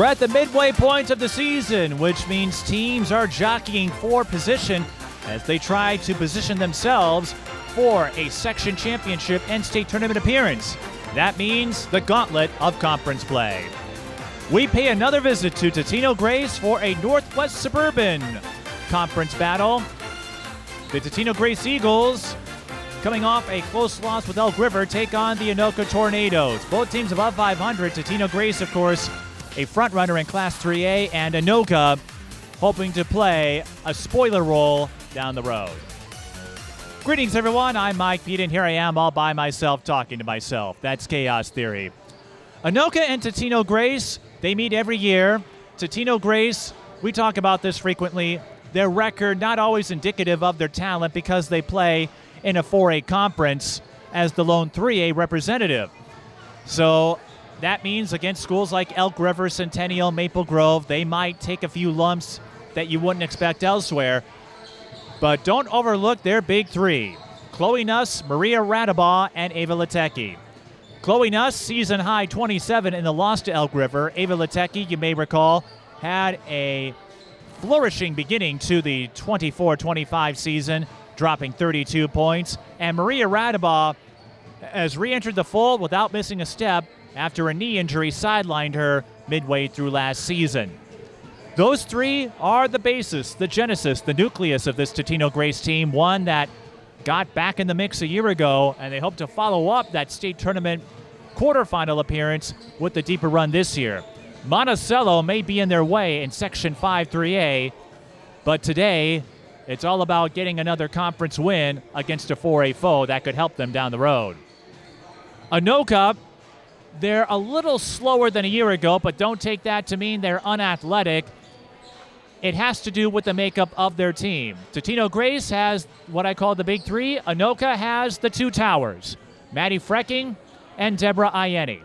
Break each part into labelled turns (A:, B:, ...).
A: We're at the midway point of the season, which means teams are jockeying for position as they try to position themselves for a section championship and state tournament appearance. That means the gauntlet of conference play. We pay another visit to Totino-Grace for a Northwest Suburban Conference battle. The Totino-Grace Eagles, coming off a close loss with Elk River, take on the Anoka Tornadoes. Both teams above 500. Totino-Grace, of course, a front-runner in Class 3A, and Anoka hoping to play a spoiler role down the road. Greetings, everyone. I'm Mike Pete, and here I am all by myself talking to myself. That's Chaos Theory. Anoka and Totino-Grace, they meet every year. Totino-Grace, we talk about this frequently. Their record not always indicative of their talent because they play in a 4A conference as the lone 3A representative. So that means against schools like Elk River, Centennial, Maple Grove, they might take a few lumps that you wouldn't expect elsewhere. But don't overlook their big three: Chloe Nuss, Maria Radabaugh, and Ava Litecky. Chloe Nuss, season high 27 in the loss to Elk River. Ava Litecky, you may recall, had a flourishing beginning to the 24-25 season, dropping 32 points. And Maria Radabaugh has re-entered the fold without missing a step after a knee injury sidelined her midway through last season. Those three are the basis, the genesis, the nucleus of this Totino-Grace team, one that got back in the mix a year ago, and they hope to follow up that state tournament quarterfinal appearance with the deeper run this year. Monticello may be in their way in Section 5 3A, but today it's all about getting another conference win against a 4A foe that could help them down the road. Anoka, they're a little slower than a year ago, but don't take that to mean they're unathletic. It has to do with the makeup of their team. Totino-Grace has what I call the Big Three. Anoka has the Two Towers, Maddy Freking and Deborah Ayeni.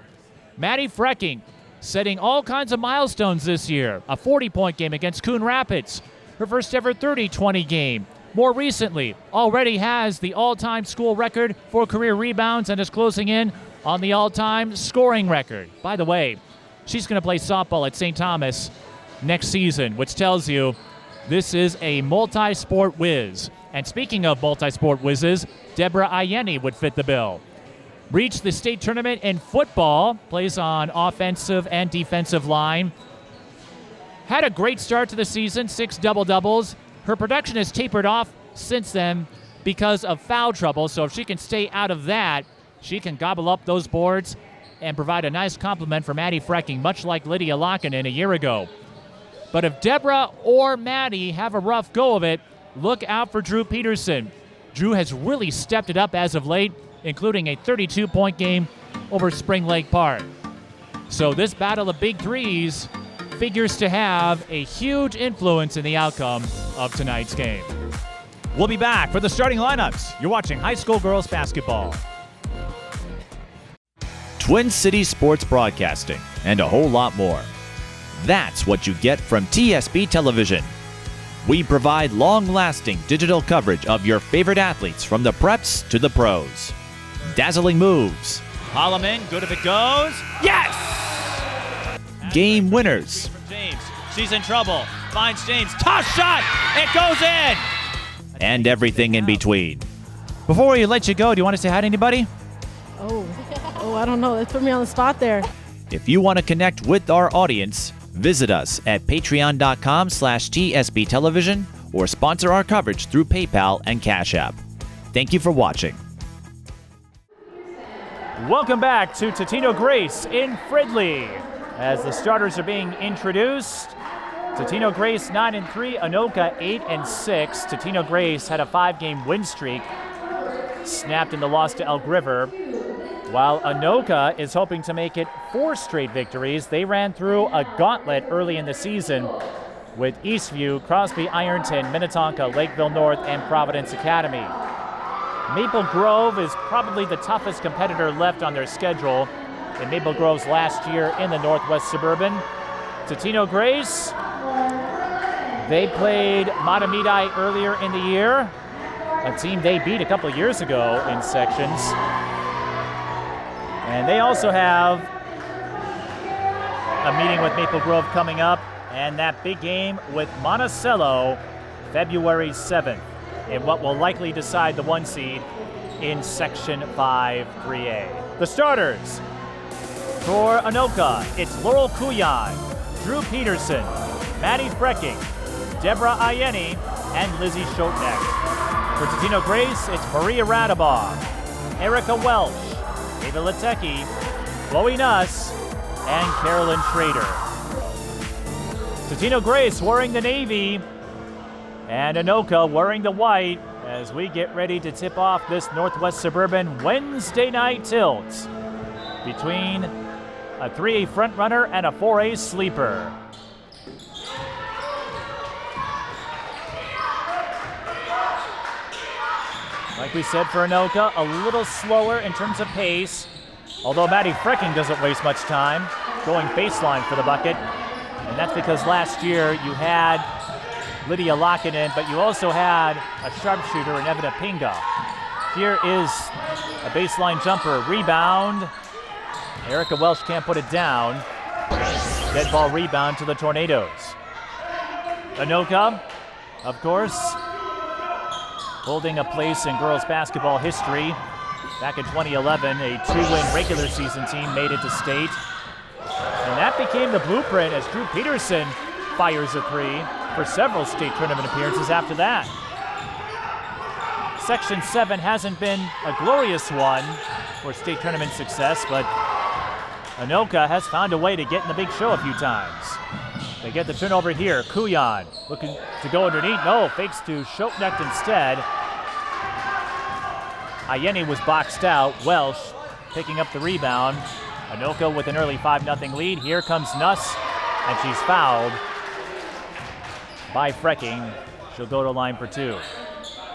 A: Maddy Freking setting all kinds of milestones this year. A 40-point game against Coon Rapids. Her first ever 30-20 game. More recently, already has the all-time school record for career rebounds and is closing in on the all-time scoring record. By the way, she's going to play softball at St. Thomas next season, which tells you this is a multi-sport whiz. And speaking of multi-sport whizzes, Deborah Ayeni would fit the bill. Reached the state tournament in football, plays on offensive and defensive line. Had a great start to the season, 6 double-doubles. Her production has tapered off since then because of foul trouble, so if she can stay out of that, she can gobble up those boards and provide a nice compliment for Maddy Freking, much like Lydia Lockinen a year ago. But if Deborah or Maddy have a rough go of it, look out for Drew Peterson. Drew has really stepped it up as of late, including a 32-point game over Spring Lake Park. So this battle of big threes figures to have a huge influence in the outcome of tonight's game. We'll be back for the starting lineups. You're watching high school girls basketball. Twin Cities Sports Broadcasting, and a whole lot more. That's what you get from TSB Television. We provide long-lasting digital coverage of your favorite athletes from the preps to the pros. Dazzling moves. Holloman, good if it goes. Yes! Game winners. From James. She's in trouble. Finds James. Toss shot! It goes in! And everything in between. Before we let you go, do you want to say hi to anybody?
B: Oh, I don't know. That put me on the spot there.
A: If you want to connect with our audience, visit us at patreon.com/TSB Television or sponsor our coverage through PayPal and Cash App. Thank you for watching. Welcome back to Totino-Grace in Fridley. As the starters are being introduced, Totino-Grace 9-3, Anoka 8-6. Totino-Grace had a 5-game win streak, snapped in the loss to Elk River, while Anoka is hoping to make it 4 straight victories. They ran through a gauntlet early in the season with Eastview, Crosby, Ironton, Minnetonka, Lakeville North, and Providence Academy. Maple Grove is probably the toughest competitor left on their schedule in Maple Grove's last year in the Northwest Suburban. Totino-Grace, they played Matamidi earlier in the year, a team they beat a couple years ago in sections. And they also have a meeting with Maple Grove coming up, and that big game with Monticello February 7th in what will likely decide the 1 seed in Section 5 3A. The starters for Anoka, it's Laurel Kuyan, Drew Peterson, Maddy Freking, Deborah Ayeni, and Lizzie Schotneck. For Totino-Grace, it's Maria Radabaugh, Erica Welsh, Ava Litecky, Chloe Nuss, and Carolyn Schrader. Totino-Grace wearing the navy, and Anoka wearing the white as we get ready to tip off this Northwest Suburban Wednesday night tilt between a 3A frontrunner and a 4A sleeper. Like we said for Anoka, a little slower in terms of pace, although Maddy Freking doesn't waste much time going baseline for the bucket. And that's because last year you had Lydia Lockinen, but you also had a sharpshooter in Evita Pinga. Here is a baseline jumper, rebound. Erica Welsh can't put it down. Dead ball rebound to the Tornadoes. Anoka, of course, holding a place in girls basketball history. Back in 2011, a 2-win regular season team made it to state. And that became the blueprint as Drew Peterson fires a 3 for several state tournament appearances after that. Section 7 hasn't been a glorious one for state tournament success, but Anoka has found a way to get in the big show a few times. They get the turnover here. Kuyan looking to go underneath. No, fakes to Schotneck instead. Ayeni was boxed out. Welsh picking up the rebound. Anoka with an early 5-0 lead. Here comes Nuss, and she's fouled by Freking. She'll go to line for 2.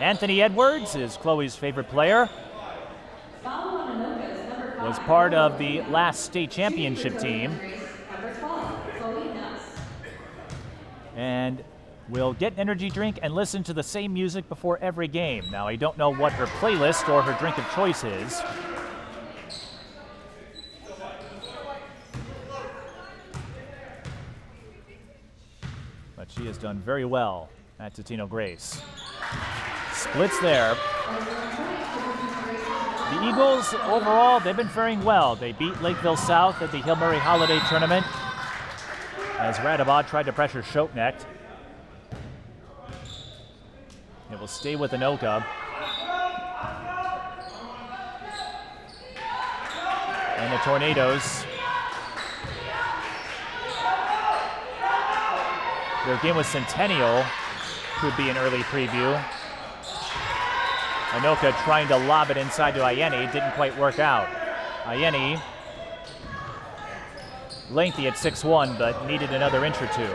A: Anthony Edwards is Chloe's favorite player. Was part of the last state championship team. And will get an energy drink and listen to the same music before every game. Now, I don't know what her playlist or her drink of choice is. But she has done very well at Totino-Grace. Splits there. The Eagles, overall, they've been faring well. They beat Lakeville South at the Hill Murray Holiday Tournament as Radabaugh tried to pressure Schotneck. It will stay with Anoka. And the Tornadoes. Their game with Centennial could be an early preview. Anoka trying to lob it inside to Ayeni. Didn't quite work out. Ayeni, lengthy at 6'1", but needed another inch or two.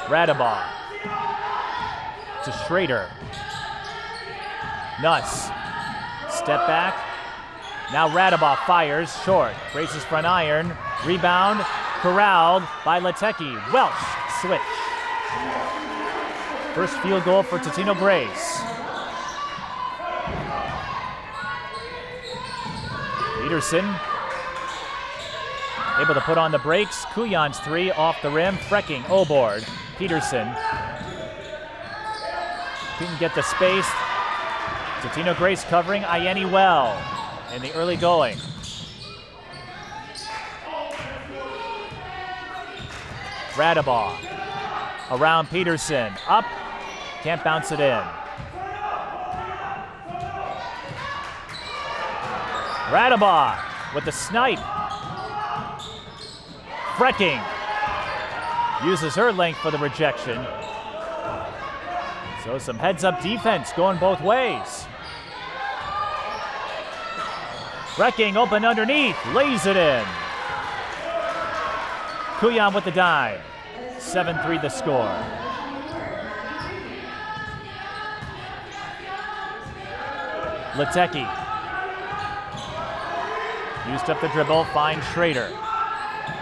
A: Radabaugh to Schrader. Nuss. Step back. Now Radabaugh fires short. Grace's front iron. Rebound. Corralled by Litecky. Welsh. Switch. First field goal for Totino-Grace. Peterson able to put on the brakes. Kuyan's 3 off the rim. Freking O-board. Peterson couldn't get the space. Totino-Grace covering Ayeni well in the early going. Radabaugh around Peterson. Up. Can't bounce it in. Radabaugh with the snipe. Freking uses her length for the rejection. So some heads-up defense going both ways. Freking open underneath, lays it in. Kuyan with the dive. 7-3 the score. Litecky. Used up the dribble, finds Schrader.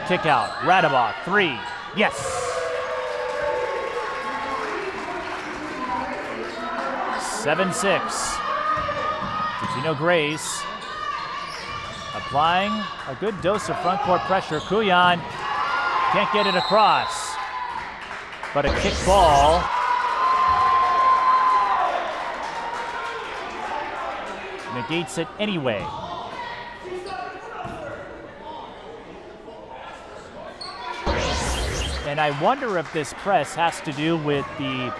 A: Kick out, Radabaugh, 3. Yes! 7-6. Totino-Grace Applying a good dose of front court pressure. Kuyan can't get it across, but a kick ball. Negates it anyway. And I wonder if this press has to do with the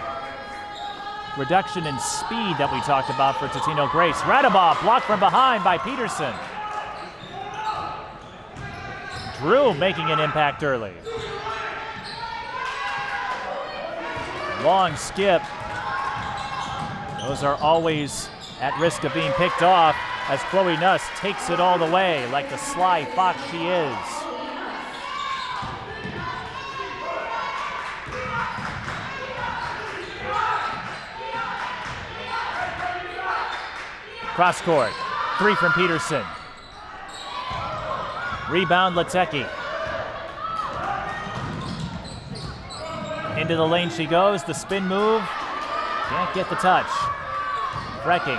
A: reduction in speed that we talked about for Totino-Grace. Radabaugh blocked from behind by Peterson. Drew making an impact early. Long skip. Those are always at risk of being picked off as Chloe Nuss takes it all the way like the sly fox she is. Cross court, 3 from Peterson. Rebound, Litecky. Into the lane she goes, the spin move. Can't get the touch. Freking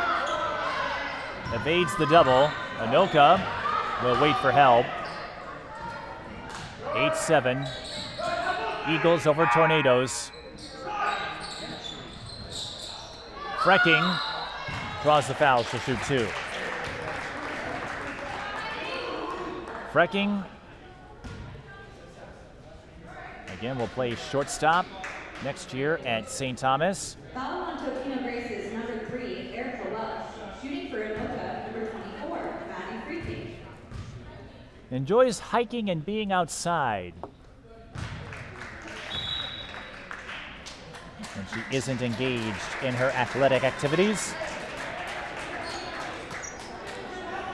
A: evades the double. Anoka will wait for help. 8-7. Eagles over Tornadoes. Freking draws the foul, she'll shoot 2. Freking, again, will play shortstop next year at St. Thomas.
C: Foul on Totino-Grace's number 3, Erica Lush. Shooting for Anoka, number 24, Maddy Freking.
A: Enjoys hiking and being outside. When she isn't engaged in her athletic activities.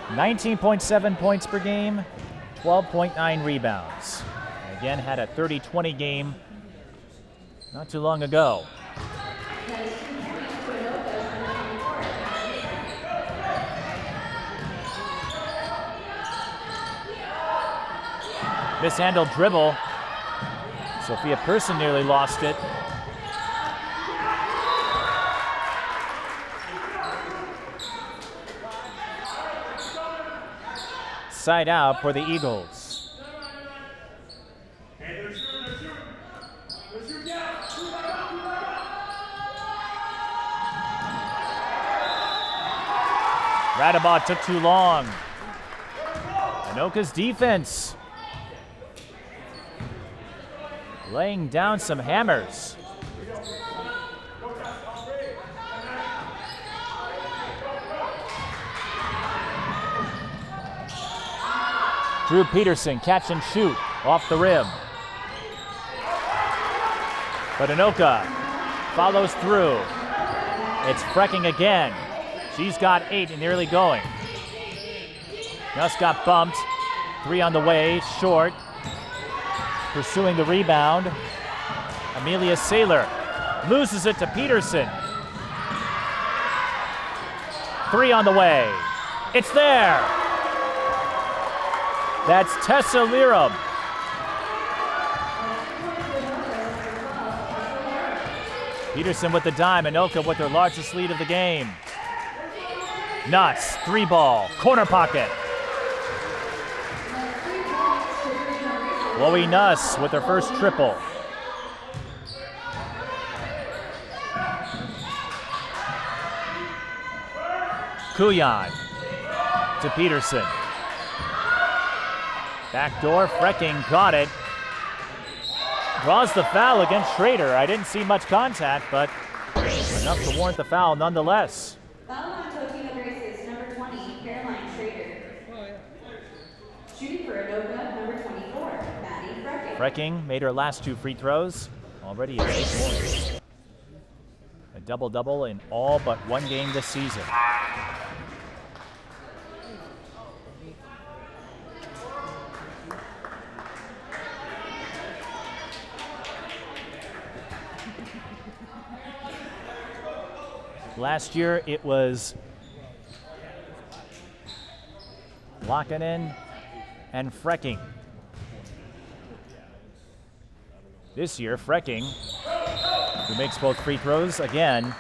A: 19.7 points per game, 12.9 rebounds. Again, had a 30-20 game not too long ago. Mishandled dribble. Sophia Person nearly lost it. Side out for the Eagles. Radabaugh took too long. Anoka's defense laying down some hammers. Drew Peterson, catch and shoot off the rim. But Anoka follows through. It's Freking again. She's got 8 and nearly going. Nuss got bumped. 3 on the way, short. Pursuing the rebound. Amelia Saylor loses it to Peterson. 3 on the way. It's there. That's Tessa Lirum. Peterson with the dime, Anoka with her largest lead of the game. Nuss, 3-ball, corner pocket. Chloe Nuss with her first triple. Kuyan to Peterson. Backdoor, Freking got it. Draws the foul against Schrader. I didn't see much contact, but enough to warrant the foul nonetheless.
C: Foul on Totino-Grace's number 20, Caroline Schrader. Shooting for Anoka, number 24, Maddy Freking.
A: Freking made her last 2 free throws. Already at 8 points. A double-double in all but 1 game this season. Last year, it was Lokkanen and Freking. This year, Freking, who makes both free throws, again,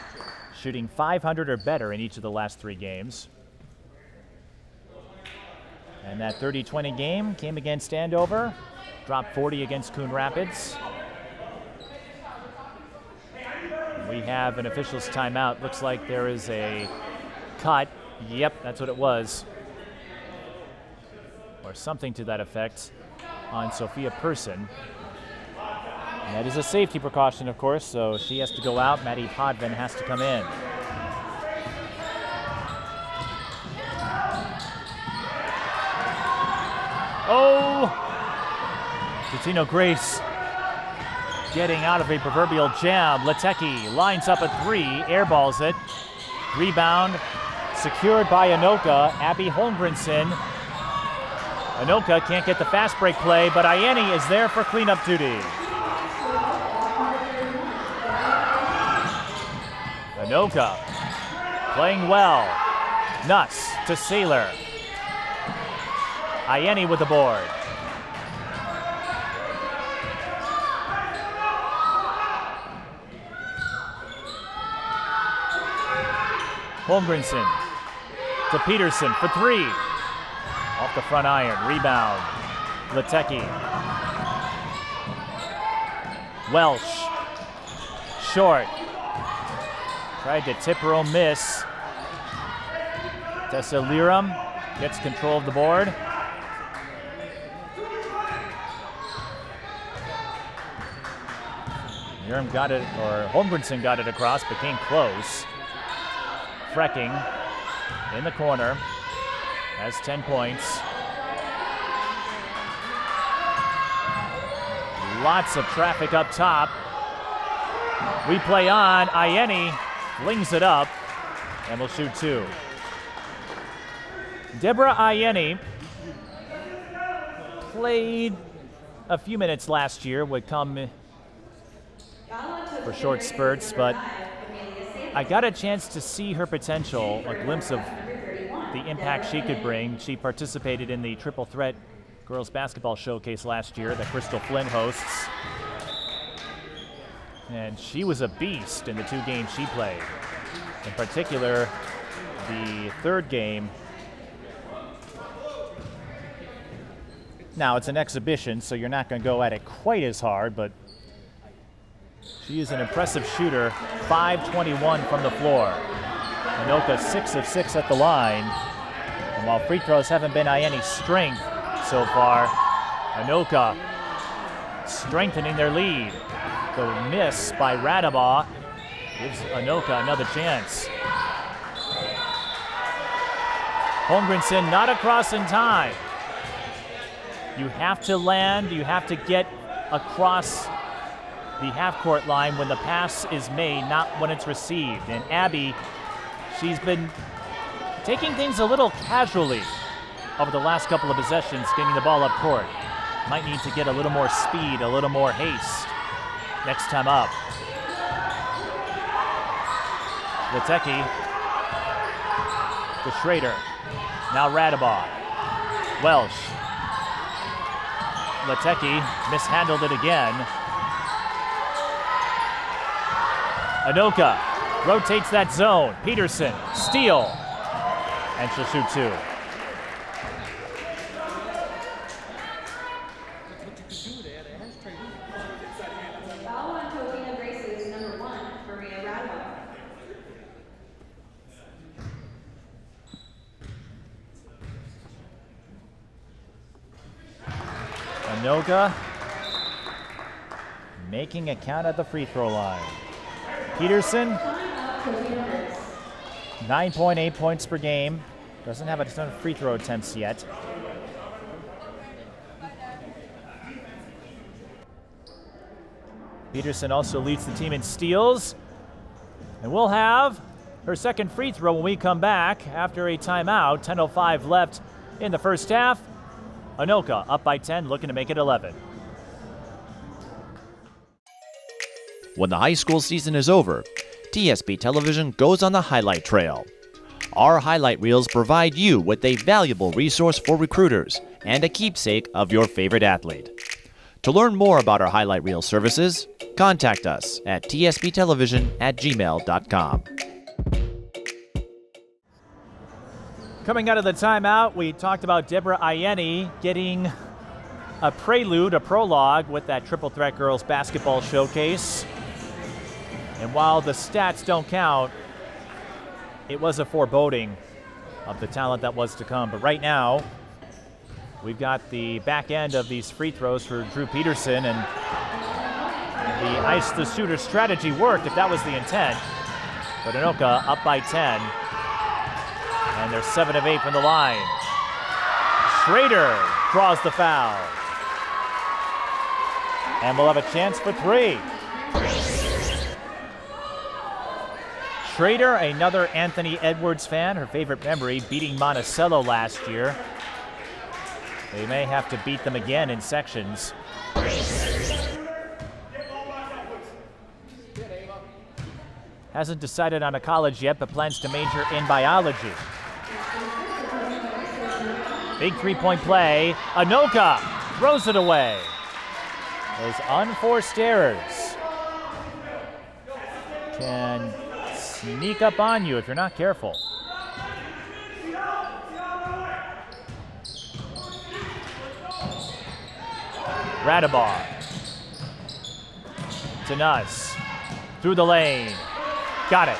A: shooting 500 or better in each of the last 3 games. And that 30-20 game came against Andover, dropped 40 against Coon Rapids. We have an official's timeout. Looks like there is a cut. Yep, that's what it was. Or something to that effect on Sophia Person. And that is a safety precaution, of course, so she has to go out. Maddie Podvin has to come in. Oh! Totino-Grace getting out of a proverbial jam. Litecky lines up a three, airballs it. Rebound secured by Anoka. Abby Holmgrenson. Anoka can't get the fast break play, but Ayeni is there for cleanup duty. Anoka playing well. Nuss to Saylor. Ayeni with the board. Holmgrenson to Peterson for three. Off the front iron, rebound. Litecky. Welsh. Short. Tried to tip her own miss. Tessa Liram gets control of the board. Liram got it, or Holmgrenson got it across, but came close. Freking in the corner. Has 10 points. Lots of traffic up top. We play on. Ayeni flings it up and will shoot two. Deborah Ayeni played a few minutes last year, would come for short spurts, but I got a chance to see her potential, a glimpse of the impact she could bring. She participated in the Triple Threat Girls Basketball Showcase last year that Crystal Flynn hosts. And she was a beast in the two games she played. In particular, the third game. Now, it's an exhibition, so you're not going to go at it quite as hard, but she is an impressive shooter, 5-21 from the floor. Anoka 6 of 6 at the line. And while free throws haven't been Ayeni's strength so far, Anoka strengthening their lead. The miss by Radabaugh gives Anoka another chance. Holmgrenson not across in time. You have to land, you have to get across the half-court line when the pass is made, not when it's received. And Abby, she's been taking things a little casually over the last couple of possessions, getting the ball up court. Might need to get a little more speed, a little more haste next time up. Litecky to Schrader. Now Radabaugh. Welsh. Litecky mishandled it again. Anoka rotates that zone. Peterson, steal, and she'll shoot two.
C: Foul on Totino-Grace's number 1, Maria Radabaugh.
A: Anoka making a count at the free throw line. Peterson, 9.8 points per game. Doesn't have a ton of free throw attempts yet. Peterson also leads the team in steals. And we'll have her second free throw when we come back after a timeout. 10:05 left in the first half. Anoka up by 10, looking to make it 11.
D: When the high school season is over, TSP Television goes on the highlight trail. Our highlight reels provide you with a valuable resource for recruiters and a keepsake of your favorite athlete. To learn more about our highlight reel services, contact us at tsptelevision@gmail.com.
A: Coming out of the timeout, we talked about Deborah Ayeni getting a prelude, a prologue with that Triple Threat Girls Basketball Showcase. And while the stats don't count, it was a foreboding of the talent that was to come. But right now, we've got the back end of these free throws for Drew Peterson, and the ice the shooter strategy worked if that was the intent. But Anoka up by 10. And they're 7 of 8 from the line. Schrader draws the foul. And we'll have a chance for 3. Schrader, another Anthony Edwards fan, her favorite memory, beating Monticello last year. They may have to beat them again in sections. Hasn't decided on a college yet, but plans to major in biology. Big three-point play. Anoka throws it away. Those unforced errors can sneak up on you if you're not careful. Radabaugh to Nuss. Through the lane. Got it.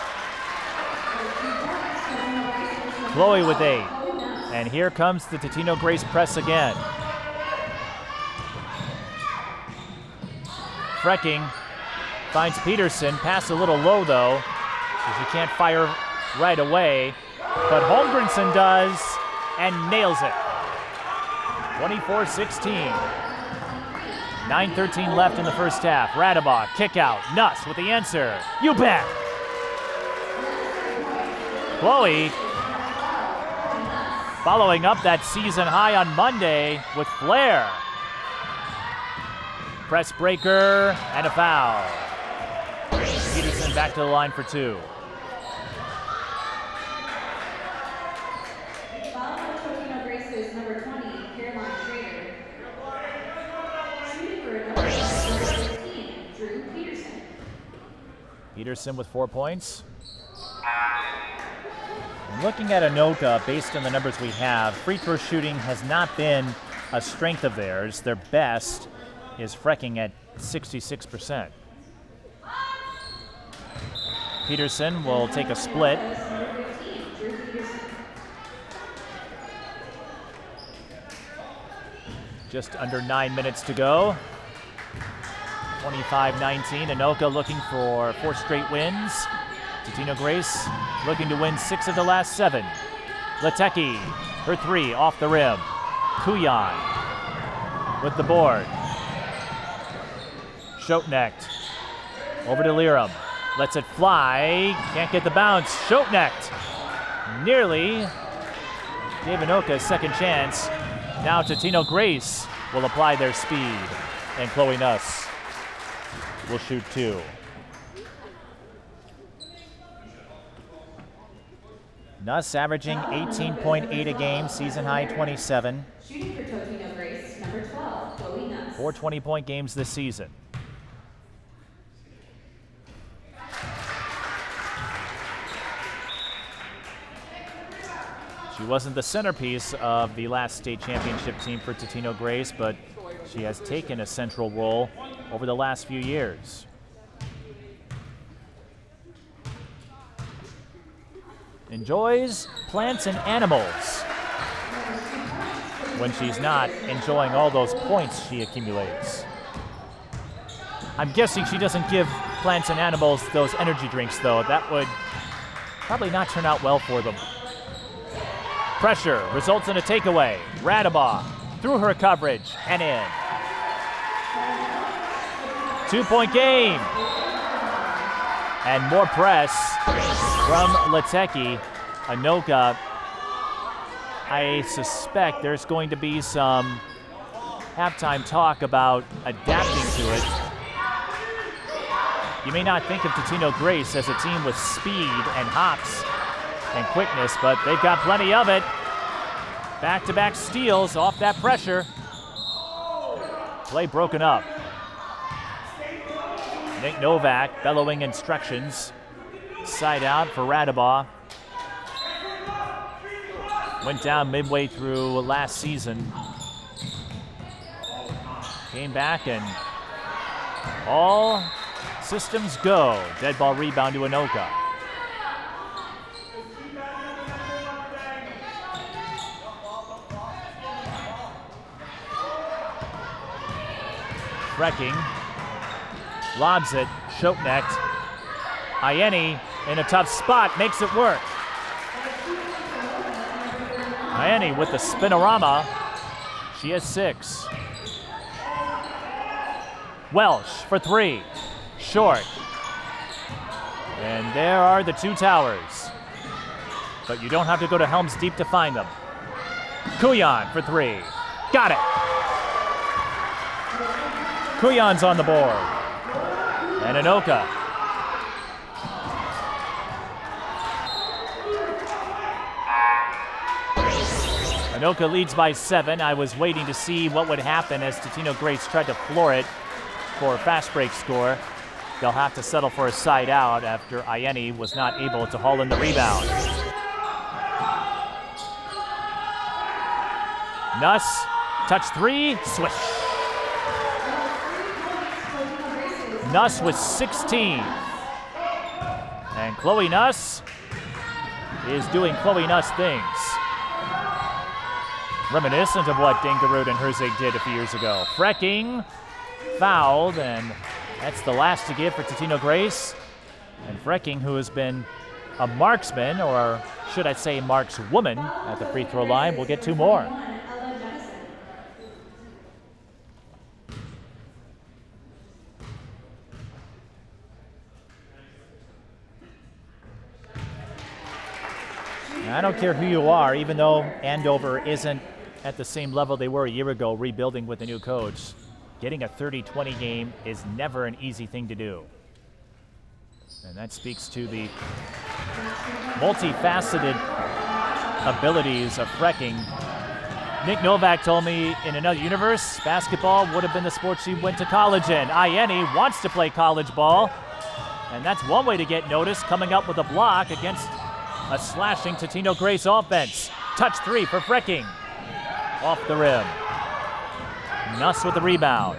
A: Chloe with 8. And here comes the Totino-Grace press again. Freking finds Peterson. Pass a little low, though, so she can't fire right away. But Holmgrenson does and nails it. 24-16. 9:13 left in the first half. Radabaugh, kick out. Nuss with the answer. You bet. Chloe following up that season high on Monday with flair. Press breaker and a foul. Peterson back to the line for 2.
C: Foul for Totino-Grace's number 20, Caroline Schrader. Shooting for number 15, Drew Peterson.
A: Peterson with 4 points. Looking at Anoka, based on the numbers we have, free throw shooting has not been a strength of theirs. Their best is Freking at 66%. Peterson will take a split. Just under 9 minutes to go. 25-19. Anoka looking for 4 straight wins. Totino-Grace looking to win 6 of the last 7. Litecky, her 3 off the rim. Kuyan with the board. Schotenecht over to Liram. Lets it fly. Can't get the bounce. Schotenecht nearly gave Anoka a second chance. Now Totino-Grace will apply their speed. And Chloe Nuss will shoot 2. Nuss averaging 18.8 a game, season high 27.
C: Shooting for Totino-Grace, number 12, Chloe Nuss.
A: 4 20-point games this season. She wasn't the centerpiece of the last state championship team for Totino-Grace, but she has taken a central role over the last few years. Enjoys plants and animals when she's not enjoying all those points she accumulates. I'm guessing she doesn't give plants and animals those energy drinks, though. That would probably not turn out well for them. Pressure results in a takeaway. Radabaugh through her coverage and in. 2-point game. And more press from Litecky. Anoka, I suspect there's going to be some halftime talk about adapting to it. You may not think of Totino-Grace as a team with speed and hops and quickness, but they've got plenty of it. Back-to-back steals off that pressure. Play broken up. Nick Novak bellowing instructions. Side out for Radabaugh. Went down midway through last season. Came back and all systems go. Dead ball rebound to Anoka. Freking lobs it, choke-necked. Ayeni in a tough spot, makes it work. Ayeni with the spinorama. She has 6. Welsh for 3. Short. And there are the two towers. But you don't have to go to Helms Deep to find them. Kuyan for 3. Got it. Kuyan's on the board. And Anoka. Anoka leads by 7. I was waiting to see what would happen as Totino-Grace tried to floor it for a fast break score. They'll have to settle for a side out after Ayeni was not able to haul in the rebound. Nuss, touch 3, swish. Nuss with 16. And Chloe Nuss is doing Chloe Nuss things. Reminiscent of what Dingerud and Herzig did a few years ago. Freking fouled, and that's the last to give for Totino-Grace. And Freking, who has been a marksman, or should I say markswoman, at the free throw line, will get 2 more. I don't care who you are, even though Andover isn't at the same level they were a year ago, rebuilding with a new coach. Getting a 30-20 game is never an easy thing to do. And that speaks to the multifaceted abilities of Freking. Nick Novak told me in another universe, basketball would have been the sport she went to college in. Ayeni wants to play college ball, and that's one way to get noticed, coming up with a block against a slashing Totino-Grace offense. Touch 3 for Freking. Off the rim. Nuss with the rebound.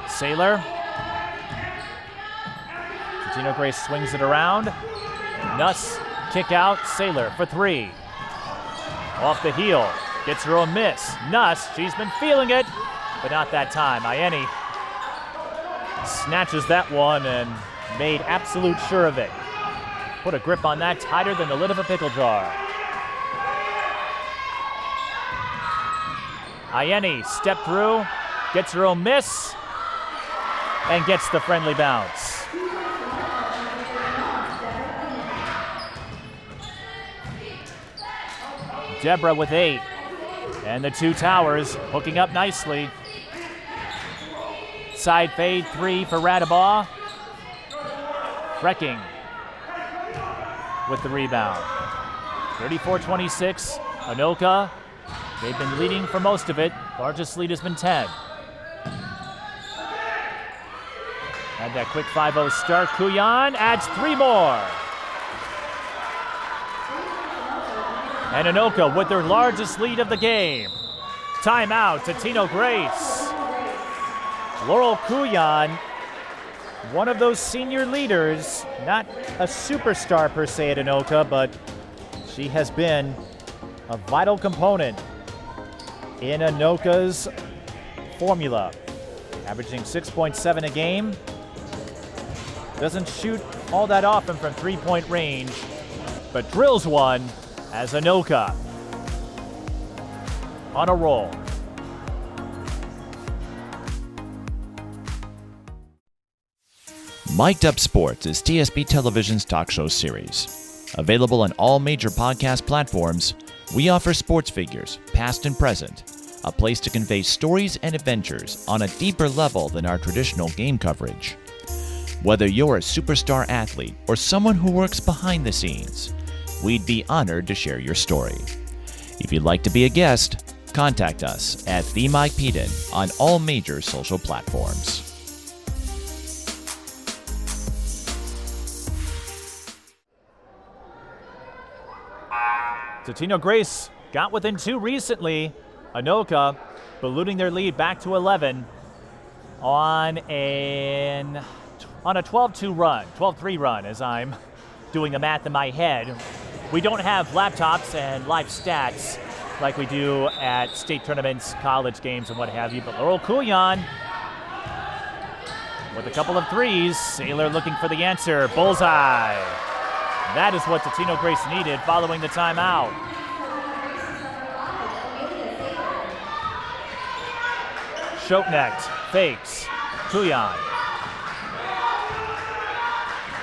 A: Saylor. Totino-Grace swings it around. Nuss, kick out. Saylor for 3. Off the heel. Gets her a miss. Nuss, she's been feeling it, but not that time. Ayeni snatches that one and made absolute sure of it. Put a grip on that tighter than the lid of a pickle jar. Ayeni step through, gets her own miss, and gets the friendly bounce. Deborah with 8. And the two towers hooking up nicely. Side fade 3 for Radabaugh. Freking with the rebound. 34-26, Anoka. They've been leading for most of it. Largest lead has been 10. Had that quick 5-0 start. Kuyan adds 3 more. And Anoka with their largest lead of the game. Timeout, Totino-Grace. Laurel Kuyan, one of those senior leaders, not a superstar per se at Anoka, but she has been a vital component in Anoka's formula. Averaging 6.7 a game. Doesn't shoot all that often from 3-point range, but drills one as Anoka on a roll.
D: Mic'd Up Sports is TSB Television's talk show series. Available on all major podcast platforms, we offer sports figures, past and present, a place to convey stories and adventures on a deeper level than our traditional game coverage. Whether you're a superstar athlete or someone who works behind the scenes, we'd be honored to share your story. If you'd like to be a guest, contact us at The Mike Peden on all major social platforms.
A: Totino-Grace got within 2 recently. Anoka ballooning their lead back to 11 on a 12-2 run, 12-3 run as I'm doing the math in my head. We don't have laptops and live stats like we do at state tournaments, college games, and what have you, but Laurel Couillon with a couple of threes. Saylor looking for the answer. Bullseye. That is what Totino-Grace needed following the timeout. Schoepnecht fakes. Couillon.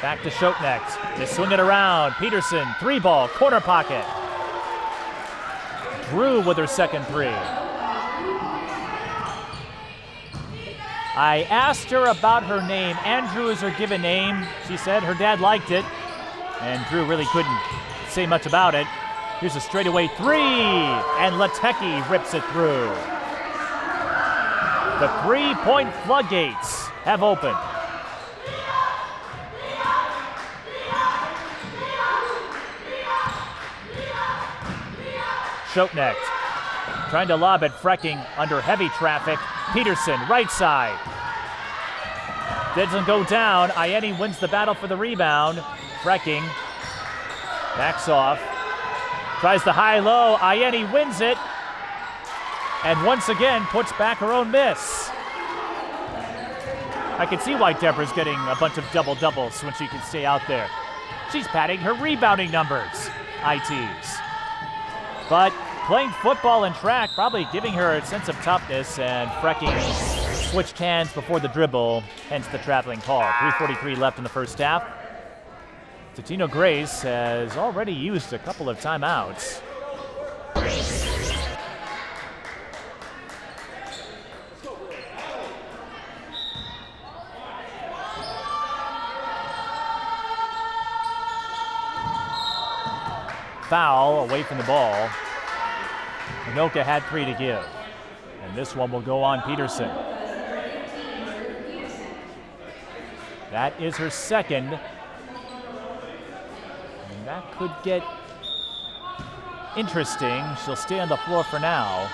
A: Back to Schoepnecht. They swing it around. Peterson, 3-ball, corner pocket. Drew with her second three. I asked her about her name. Andrew is her given name. She said her dad liked it, and Drew really couldn't say much about it. Here's a straightaway three, and Litecky rips it through. The 3-point floodgates have opened. Schoepnecht trying to lob at Freking under heavy traffic. Peterson, right side. Doesn't go down. Ayeni wins the battle for the rebound. Freking backs off. Tries the high-low. Ayeni wins it. And once again puts back her own miss. I can see why Deborah's getting a bunch of double-doubles when she can stay out there. She's padding her rebounding numbers. ITs. But playing football and track, probably giving her a sense of toughness, and Freking switched hands before the dribble, hence the traveling call. 3:43 left in the first half. Totino-Grace has already used a couple of timeouts. Foul away from the ball. Anoka had 3 to give. And this one will go on Peterson. That is her second. And that could get interesting. She'll stay on the floor for now.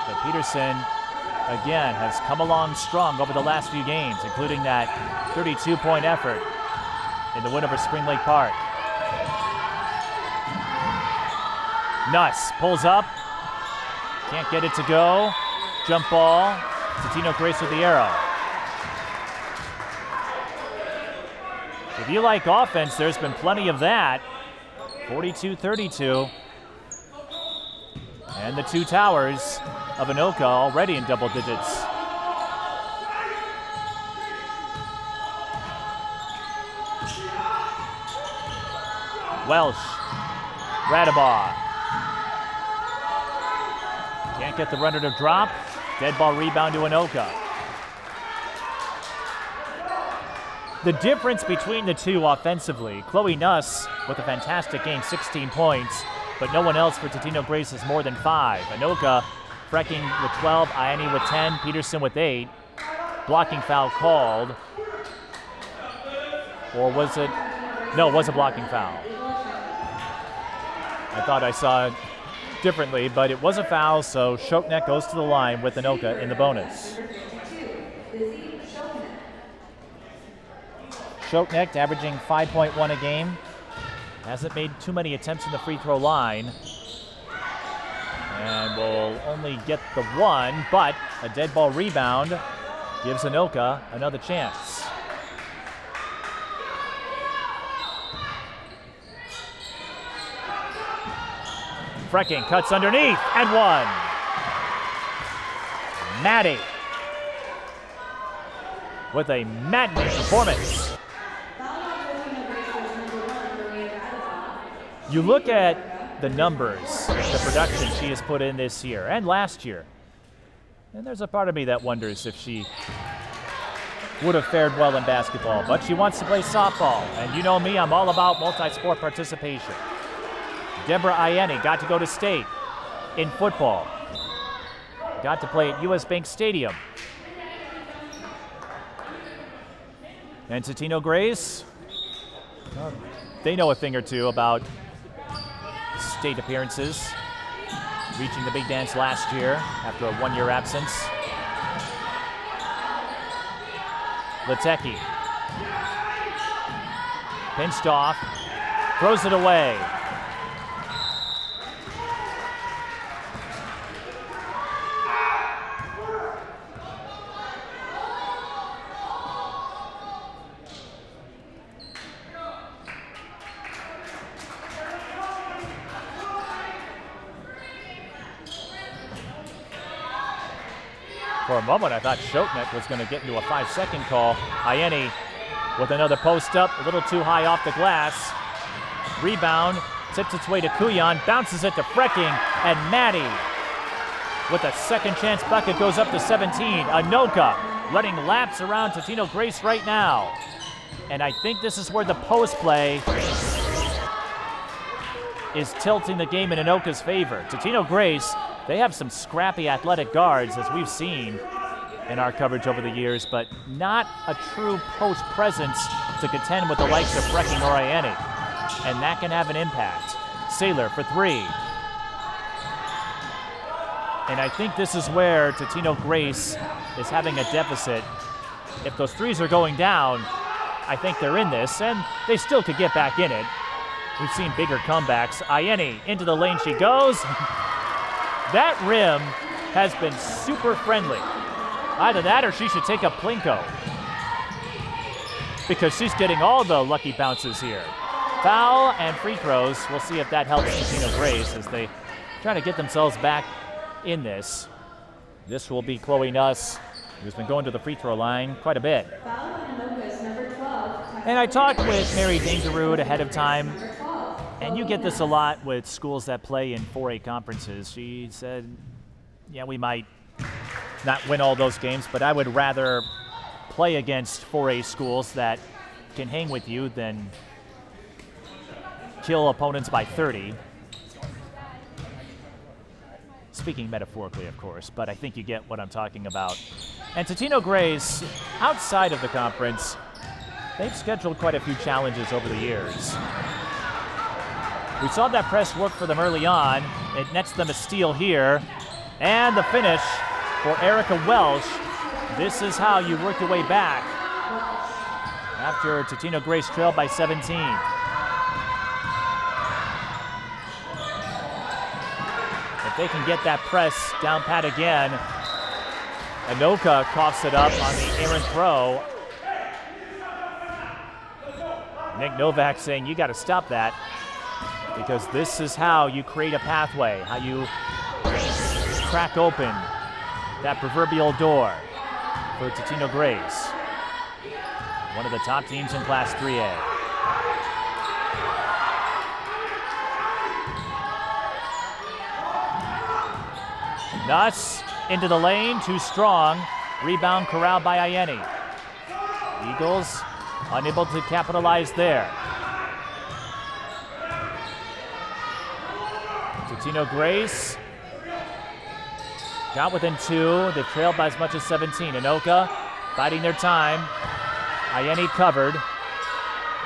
A: But Peterson, again, has come along strong over the last few games, including that 32-point effort in the win over Spring Lake Park. Nuss pulls up. Can't get it to go. Jump ball. Totino-Grace with the arrow. If you like offense, there's been plenty of that. 42-32. And the Two Towers of Anoka already in double digits. Welsh. Radabaugh. Can't get the runner to drop. Dead ball rebound to Anoka. The difference between the two offensively, Chloe Nuss with a fantastic game, 16 points, but no one else for Totino-Grace has more than 5. Anoka, Freking with 12, Ayeni with 10, Peterson with 8. Blocking foul called. Or was it? No, it was a blocking foul. I thought I saw it differently, but it was a foul, so Schoepnecht goes to the line with Anoka in the bonus. Schoepnecht averaging 5.1 a game. Hasn't made too many attempts in the free throw line. And will only get the one, but a dead ball rebound gives Anoka another chance. Freking cuts underneath and one. Maddy with a maddening performance. You look at the numbers, the production she has put in this year and last year, and there's a part of me that wonders if she would have fared well in basketball, but she wants to play softball, and you know me, I'm all about multi-sport participation. Deborah Ayeni got to go to state in football. Got to play at US Bank Stadium. And Totino-Grace, they know a thing or two about state appearances, reaching the big dance last year after a 1-year absence. Litecky. Pinched off, throws it away. For a moment, I thought Shotnek was going to get into a 5-second call. Ayeni with another post up, a little too high off the glass. Rebound, tips its way to Kuyan, bounces it to Freking, and Maddy with a second chance bucket goes up to 17. Anoka running laps around Totino-Grace right now. And I think this is where the post play is tilting the game in Anoka's favor. Totino-Grace, they have some scrappy athletic guards, as we've seen in our coverage over the years, but not a true post presence to contend with the likes of Freking or Ayeni. And that can have an impact. Saylor for 3. And I think this is where Totino-Grace is having a deficit. If those threes are going down, I think they're in this, and they still could get back in it. We've seen bigger comebacks. Ayeni into the lane she goes. That rim has been super friendly. Either that or she should take a Plinko, because she's getting all the lucky bounces here. Foul and free throws. We'll see if that helps Totino-Grace as they try to get themselves back in this. This will be Chloe Nuss, who's been going to the free throw line quite a bit.
C: Foul on Anoka's number 12.
A: And I talked with Mary Dangerud ahead of time, and you get this a lot with schools that play in 4A conferences. She said, yeah, we might not win all those games, but I would rather play against 4A schools that can hang with you than kill opponents by 30. Speaking metaphorically, of course, but I think you get what I'm talking about. And Totino-Grace, outside of the conference, they've scheduled quite a few challenges over the years. We saw that press work for them early on. It nets them a steal here. And the finish for Erica Welsh. This is how you work your way back after Totino-Grace trailed by 17. If they can get that press down pat again, Anoka coughs it up on the errant throw. Nick Novak saying, you got to stop that, because this is how you create a pathway, how you crack open that proverbial door for Totino-Grace, one of the top teams in Class 3A. Nuss into the lane, too strong. Rebound corralled by Ayeni. Eagles unable to capitalize there. Totino-Grace got within 2. They've trailed by as much as 17. Anoka biding their time. Ayeni covered.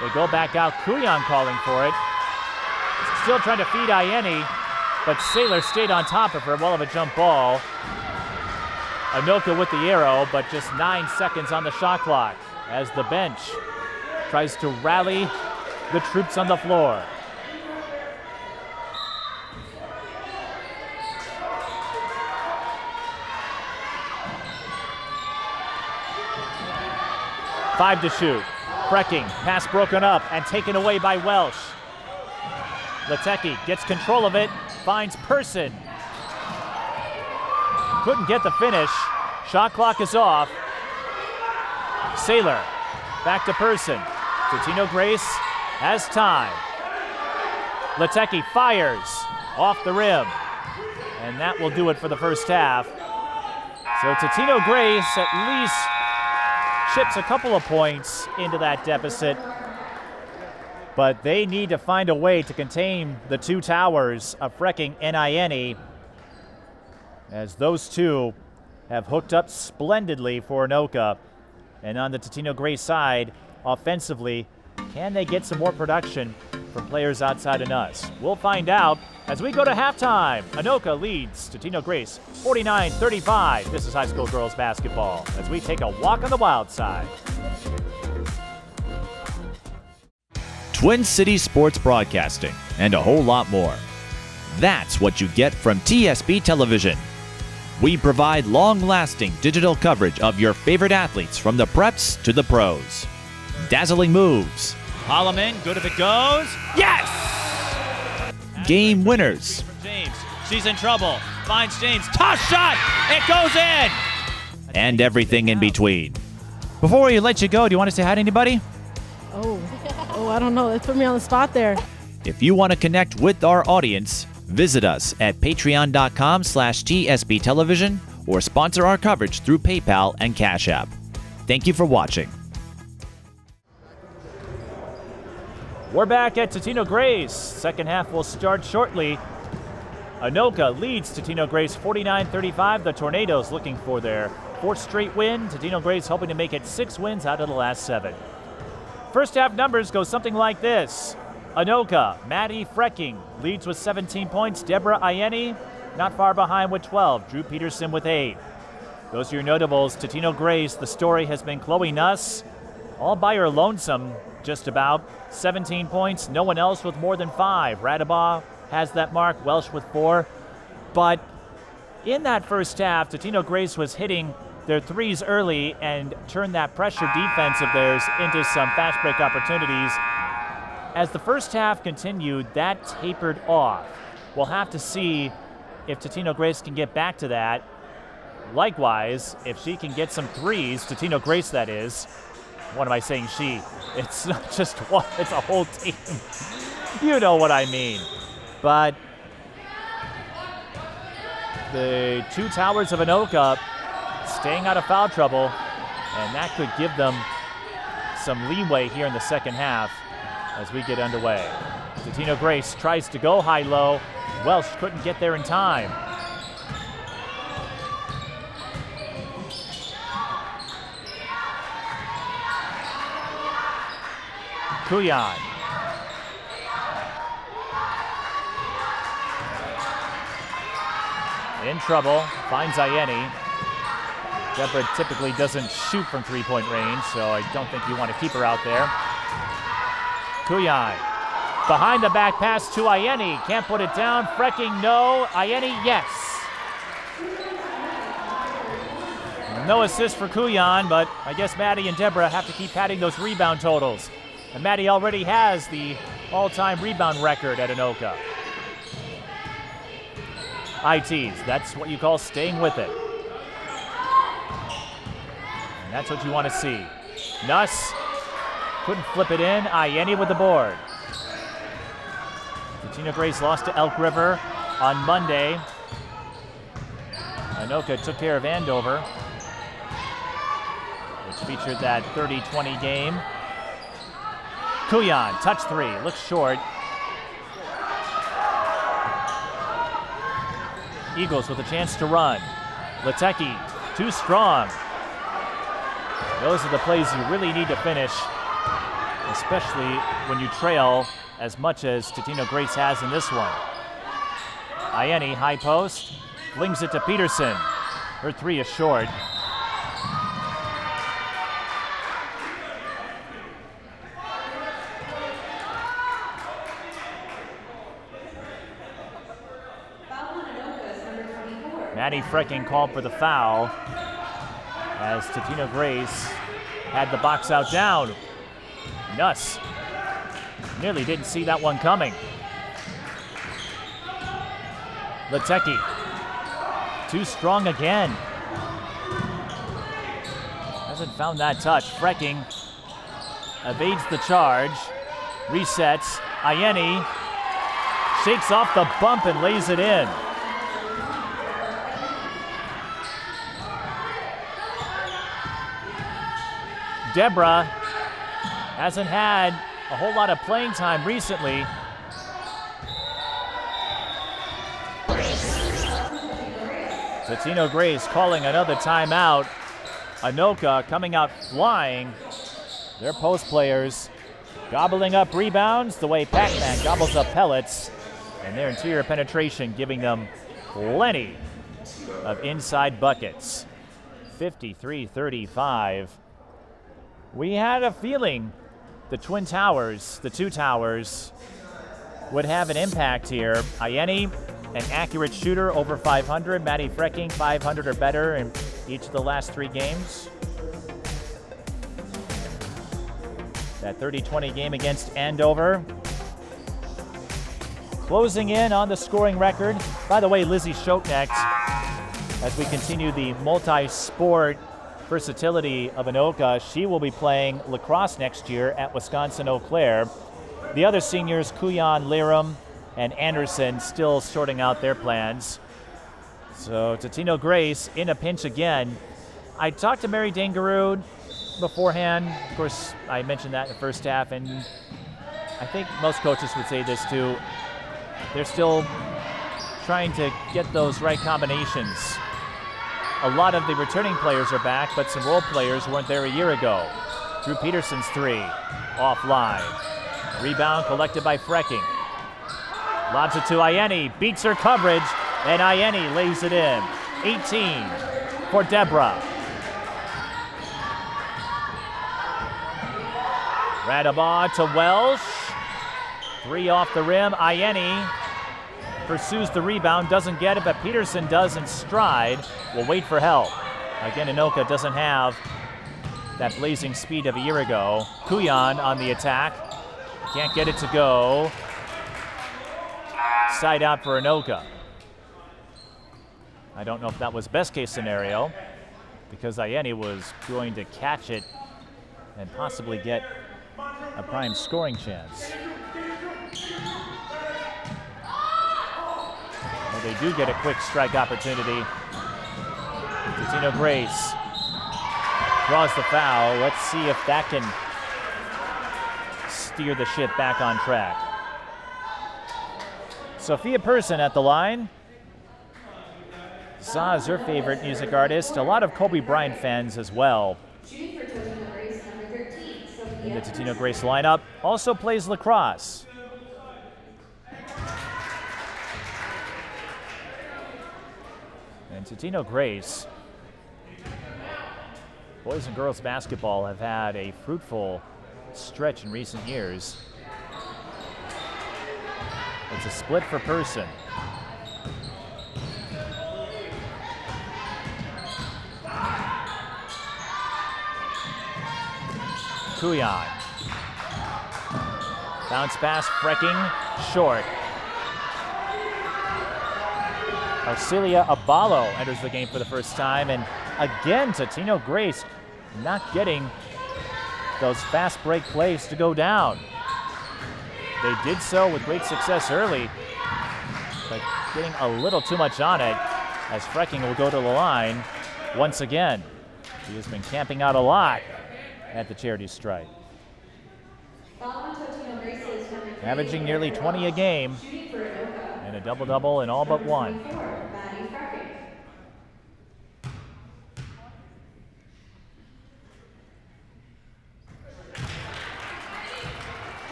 A: They go back out. Kuyan calling for it. Still trying to feed Ayeni, but Saylor stayed on top of her. Well of a jump ball. Anoka with the arrow, but just 9 seconds on the shot clock as the bench tries to rally the troops on the floor. Five to shoot. Freking, pass broken up and taken away by Welsh. Litecky gets control of it, finds Person. Couldn't get the finish. Shot clock is off. Saylor back to Person. Totino-Grace has time. Litecky fires off the rim. And that will do it for the first half. So Totino-Grace at least chips a couple of points into that deficit, but they need to find a way to contain the two towers of Freking and Ayeni, as those two have hooked up splendidly for Anoka. And on the Totino-Grace side, offensively, can they get some more production from players outside of Nuss? We'll find out as we go to halftime. Anoka leads Totino-Grace 49-35. This is high school girls basketball as we take a walk on the wild side.
D: Twin Cities sports broadcasting, and a whole lot more. That's what you get from TSB Television. We provide long-lasting digital coverage of your favorite athletes from the preps to the pros. Dazzling moves.
A: Holloman, good if it goes. Yes!
D: Game winners.
A: From James. She's in trouble. Finds James. Toss shot! It goes in!
D: And everything in between.
A: Before we let you go, do you want to say hi to anybody?
B: Oh, I don't know. That put me on the spot there.
D: If you want to connect with our audience, visit us at patreon.com/TSB Television or sponsor our coverage through PayPal and Cash App. Thank you for watching.
A: We're back at Totino-Grace. Second half will start shortly. Anoka leads Totino-Grace 49-35. The Tornadoes looking for their fourth straight win. Totino-Grace hoping to make it 6 wins out of the last 7. First half numbers go something like this. Anoka, Maddy Freking leads with 17 points. Deborah Ayeni not far behind with 12. Drew Peterson with 8. Those are your notables. Totino-Grace, the story has been Chloe Nuss, all by her lonesome, just about. 17 points, no one else with more than 5. Radabaugh has that mark, Welsh with 4. But in that first half, Totino-Grace was hitting their threes early and turned that pressure defense of theirs into some fast break opportunities. As the first half continued, that tapered off. We'll have to see if Totino-Grace can get back to that. Likewise, if she can get some threes, Totino-Grace that is. What am I saying she? It's not just one, it's a whole team. You know what I mean. But the Two Towers of Anoka staying out of foul trouble, and that could give them some leeway here in the second half as we get underway. Totino-Grace tries to go high-low. Welsh couldn't get there in time. Kuyan. In trouble, finds Ayeni. Deborah typically doesn't shoot from three-point range, so I don't think you want to keep her out there. Kuyan. Behind the back pass to Ayeni. Can't put it down. Freking, no. Ayeni, yes. No assist for Kuyan, but I guess Maddy and Deborah have to keep padding those rebound totals. And Maddy already has the all-time rebound record at Anoka. ITs, that's what you call staying with it. And that's what you want to see. Nuss couldn't flip it in. Ayeni with the board. Totino-Grace lost to Elk River on Monday. Anoka took care of Andover, which featured that 30-20 game. Kuyan, touch three, looks short. Eagles with a chance to run. Litecky, too strong. Those are the plays you really need to finish, especially when you trail as much as Totino-Grace has in this one. Ayeni, high post, flings it to Peterson. Her three is short. Maddy Freking called for the foul as Totino-Grace had the box out down. Nuss nearly didn't see that one coming. Litecky, too strong again. Hasn't found that touch. Freking evades the charge, resets. Ayeni shakes off the bump and lays it in. Deborah hasn't had a whole lot of playing time recently. Totino-Grace calling another timeout. Anoka coming out flying. Their post players Gobbling up rebounds the way Pac-Man gobbles up pellets, and their interior penetration giving them plenty of inside buckets. 53-35. We had a feeling the Two Towers, would have an impact here. Ayeni, an accurate shooter, over 500. Maddy Freking, 500 or better in each of the last 3 games. That 30-20 game against Andover. Closing in on the scoring record. By the way, Lizzie Schotnecht, as we continue the multi-sport versatility of Anoka, she will be playing lacrosse next year at Wisconsin-Eau Claire. The other seniors, Kuyan, Liram, and Anderson, still sorting out their plans. So Totino-Grace in a pinch again. I talked to Mary Dangarud beforehand. Of course, I mentioned that in the first half, and I think most coaches would say this too. They're still trying to get those right combinations. A lot of the returning players are back, but some role players weren't there a year ago. Drew Peterson's 3, offline. Rebound collected by Freking. Lobs it to Ayeni, beats her coverage, and Ayeni lays it in. 18 for Deborah. Radabaugh to Welsh. 3 off the rim. Ayeni pursues the rebound, doesn't get it, but Peterson does in stride. Will wait for help. Again, Anoka doesn't have that blazing speed of a year ago. Kuyan on the attack. Can't get it to go. Side out for Anoka. I don't know if that was best case scenario, because Ayeni was going to catch it and possibly get a prime scoring chance. Well, they do get a quick strike opportunity. Totino-Grace draws the foul. Let's see if that can steer the ship back on track. Sophia Person at the line. Za is her favorite music artist. A lot of Kobe Bryant fans as well.
C: Shooting for Totino-Grace, number 13, Sophia.
A: In the Totino-Grace lineup. Also plays lacrosse. And Totino-Grace, boys and girls basketball have had a fruitful stretch in recent years. It's a split for Person. Kuyan. Bounce pass, Freking, short. Arcelia Abalo enters the game for the first time, and again, Totino-Grace not getting those fast break plays to go down. They did so with great success early, but getting a little too much on it as Freking will go to the line once again. He has been camping out a lot at the charity stripe.
C: Following Totino-Grace's number 3,
A: Averaging nearly 20 a game
C: shooting for Anoka,
A: and a double-double in all but one.
C: 24, Maddy Freking.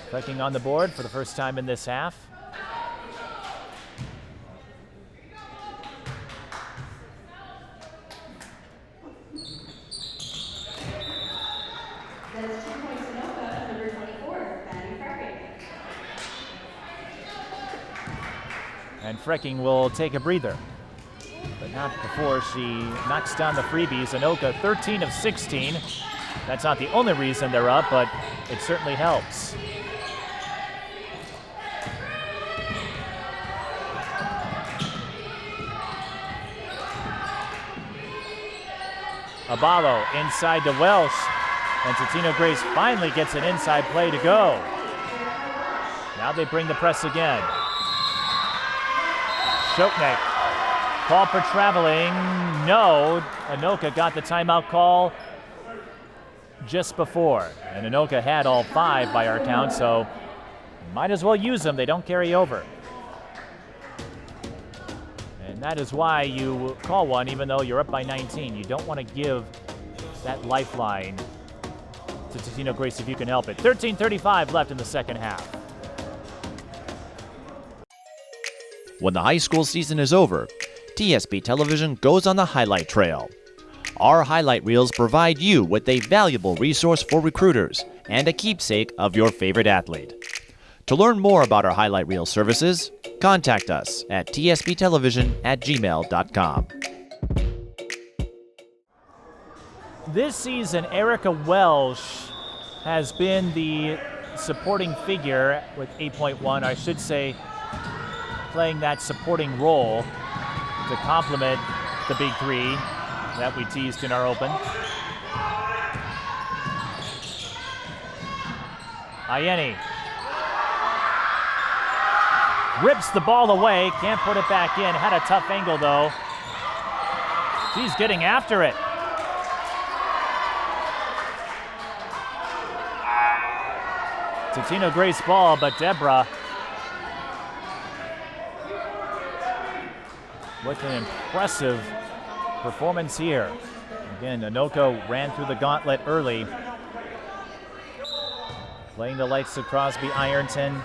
A: Freking on the board for the first time in this half.
C: That is 2 points Anoka, number 24, Maddy Freking.
A: And Freking will take a breather, but not before she knocks down the freebies. Anoka 13 of 16. That's not the only reason they're up, but it certainly helps. Abalo inside to Welsh, and Totino-Grace finally gets an inside play to go. Now they bring the press again. Schotnecht, call for traveling. No, Anoka got the timeout call just before. And Anoka had all 5 by our count, so might as well use them. They don't carry over. And that is why you call one even though you're up by 19. You don't want to give that lifeline to Totino-Grace if you can help it. 13:35 left in the second half.
D: When the high school season is over, TSP Television goes on the highlight trail. Our highlight reels provide you with a valuable resource for recruiters and a keepsake of your favorite athlete. To learn more about our highlight reel services, contact us at tsptelevision@gmail.com.
A: This season, Erica Welsh has been the supporting figure with 8.1, I should say, playing that supporting role to complement the Big Three that we teased in our open. Ayeni rips the ball away, can't put it back in. Had a tough angle though. She's getting after it. Totino-Grace ball, but Deborah with an impressive performance here. Again, Anoka ran through the gauntlet early. Playing the likes of Crosby, Ironton,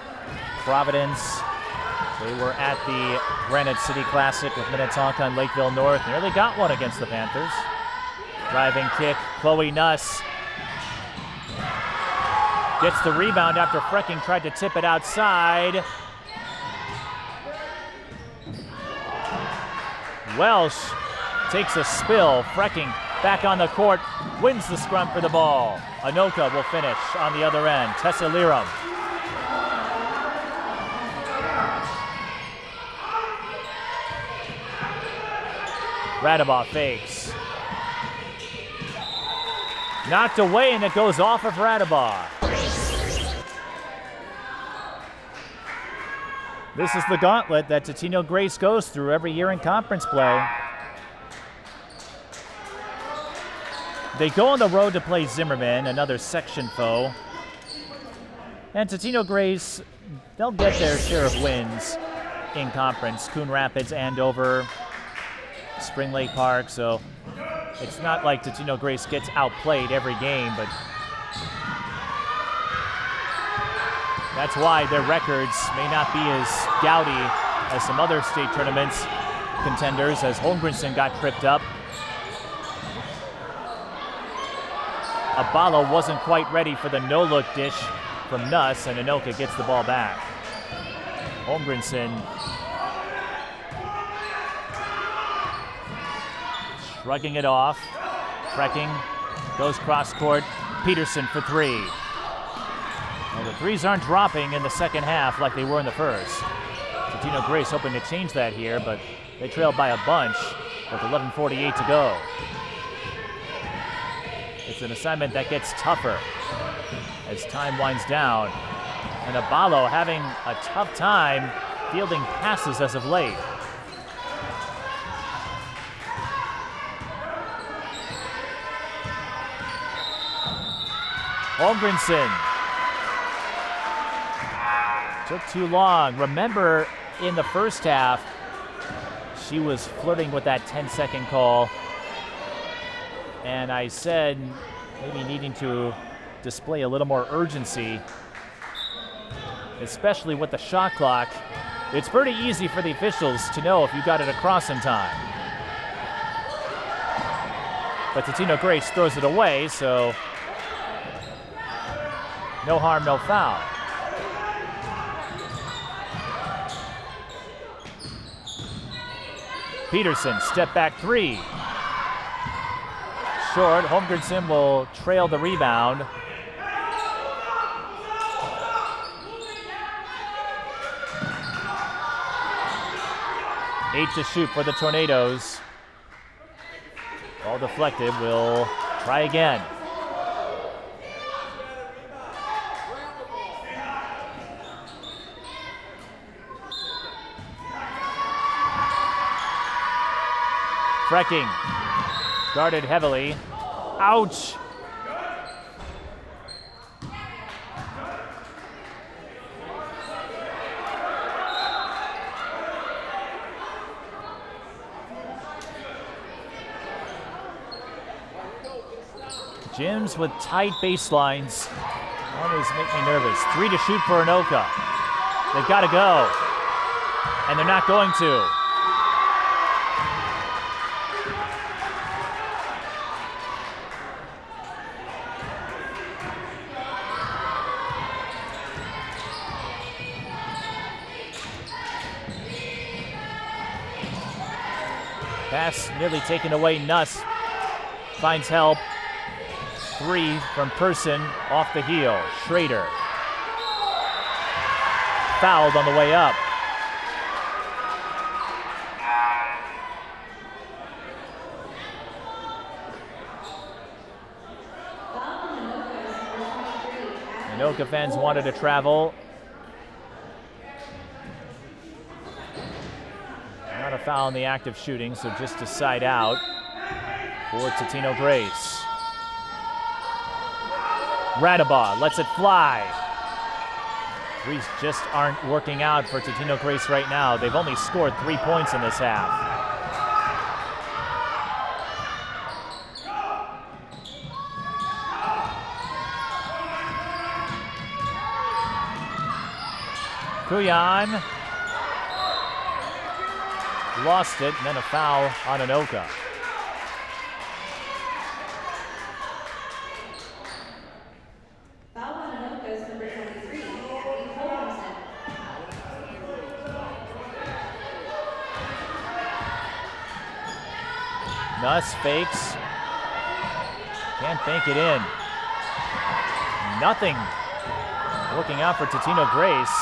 A: Providence. They were at the Granite City Classic with Minnetonka and Lakeville North. Nearly got one against the Panthers. Driving kick, Chloe Nuss gets the rebound after Freking tried to tip it outside. Welsh takes a spill. Freking back on the court, wins the scrum for the ball. Anoka will finish on the other end. Tessa Liram. Radabaugh fakes. Knocked away and it goes off of Radabaugh. This is the gauntlet that Totino-Grace goes through every year in conference play. They go on the road to play Zimmerman, another section foe. And Totino-Grace, they'll get their share of wins in conference. Coon Rapids, Andover, Spring Lake Park. So it's not like Totino-Grace gets outplayed every game, but that's why their records may not be as gaudy as some other state tournaments contenders, as Holmgrenson got tripped up. Abalo wasn't quite ready for the no-look dish from Nuss, and Anoka gets the ball back. Holmgrenson shrugging it off. Freking goes cross-court. Peterson for three. Well, the threes aren't dropping in the second half like they were in the first. Totino-Grace hoping to change that here, but they trail by a bunch with 11:48 to go. It's an assignment that gets tougher as time winds down. And Abalo having a tough time fielding passes as of late. Holmgrenson. Took too long. Remember, in the first half, she was flirting with that 10-second call. And I said maybe needing to display a little more urgency, especially with the shot clock. It's pretty easy for the officials to know if you got it across in time. But Totino-Grace throws it away, so no harm, no foul. Peterson, step back three. Short. Holmgrenson will trail the rebound. Eight to shoot for the Tornadoes. Ball deflected. Will try again. Freking guarded heavily. Ouch! Gyms with tight baselines always make me nervous. 3 to shoot for Anoka. They've got to go, and they're not going to. Pass nearly taken away. Nuss finds help. 3 from Person off the heel. Schrader fouled on the way up. Anoka fans wanted to travel. Not a foul in the act of shooting, so just a side out for Totino-Grace. Radabaugh lets it fly. Threes just aren't working out for Totino-Grace right now. They've only scored 3 points in this half. Kuyan lost it, and then a foul on Anoka.
C: Foul on Anoka's number 23, Maddy Freking.
A: Nuss fakes. Can't bank it in. Nothing working out for Totino-Grace.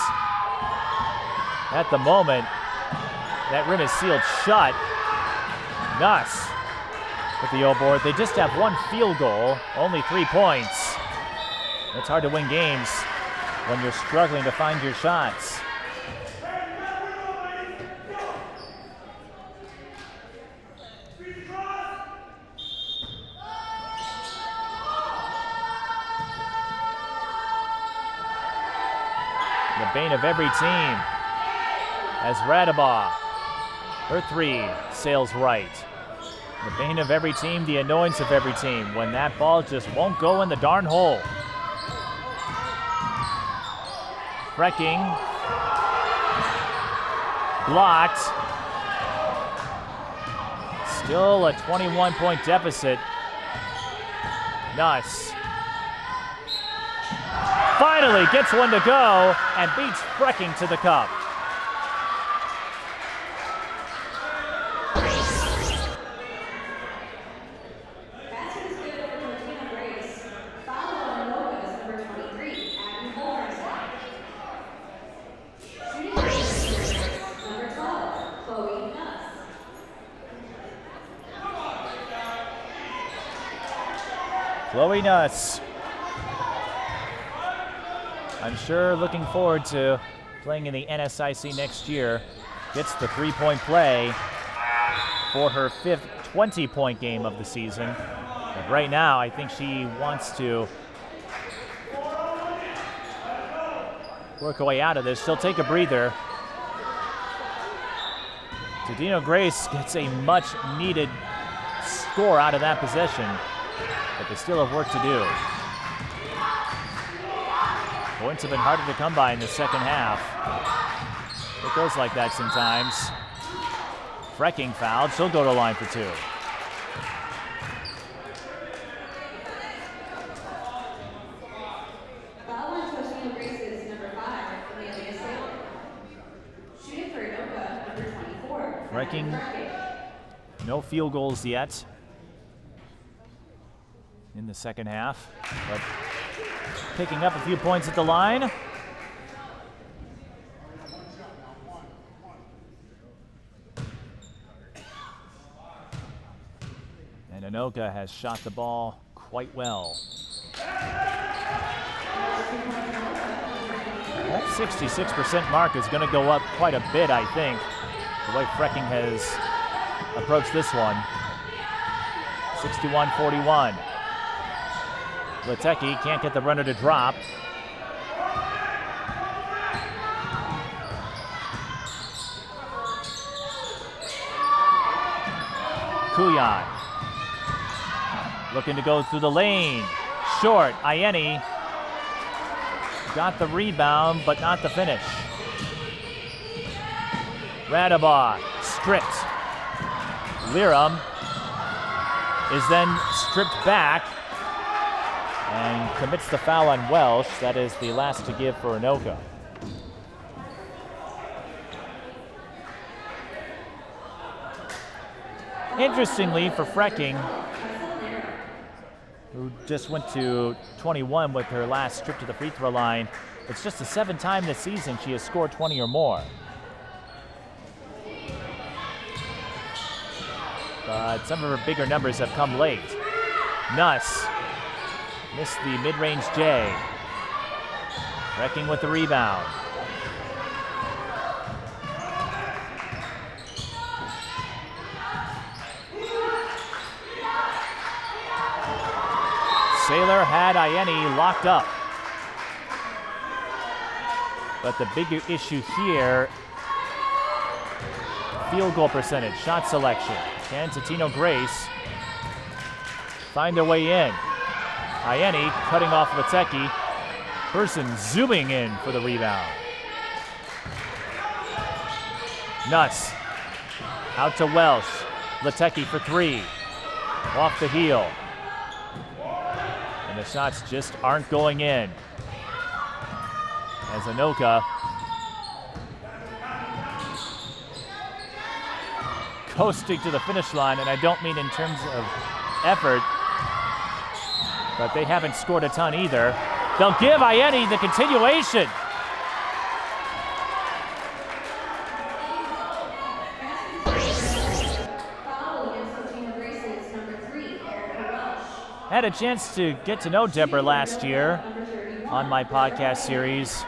A: At the moment, that rim is sealed shut. Nuss with the O board. They just have 1 field goal, only 3 points. It's hard to win games when you're struggling to find your shots. The bane of every team as Radabaugh, her 3 sails right. The bane of every team, the annoyance of every team, when that ball just won't go in the darn hole. Freking, blocked. Still a 21-point deficit. Nuss finally gets one to go and beats Freking to the cup.
C: Basket is good for Totino-Grace. Foul on Anoka's number 23, Maddy Freking. Shooting for number 12, Chloe Nuss.
A: Chloe Nuss, I'm sure looking forward to playing in the NSIC next year. Gets the 3-point play for her 5th 20-point game of the season. But right now, I think she wants to work her way out of this. She'll take a breather. Totino-Grace gets a much-needed score out of that possession, but they still have work to do. Points have been harder to come by in the second half. It goes like that sometimes. Freking fouled. She'll go to line for 2.
C: Foul on Totino-Grace's number 5, Amelia Saylor. Shooting for Anoka, number 24,
A: Freking,
C: Maddy Freking.
A: no field goals yet in the second half, but picking up a few points at the line. And Anoka has shot the ball quite well. That 66% mark is going to go up quite a bit, I think, the way Freking has approached this one. 61-41. Litecky can't get the runner to drop. Kuyan Looking to go through the lane. Short. Ayeni got the rebound, but not the finish. Radabaugh stripped. Liram is then stripped back and commits the foul on Welsh. That is the last to give for Anoka. Interestingly, for Freking, who just went to 21 with her last trip to the free throw line, it's just the 7th time this season she has scored 20 or more. But some of her bigger numbers have come late. Nuss missed the mid-range J. Freking with the rebound. Saylor had Ayeni locked up. But the bigger issue here, field goal percentage, shot selection. Can Totino-Grace find their way in? Ayeni cutting off Litecky. Person zooming in for the rebound. Nuss out to Welsh. Litecky for 3. Off the heel. And the shots just aren't going in. As Anoka coasting to the finish line, and I don't mean in terms of effort, but they haven't scored a ton either. They'll give Ayeni the continuation. Had a chance to get to know Deborah last year on my podcast series.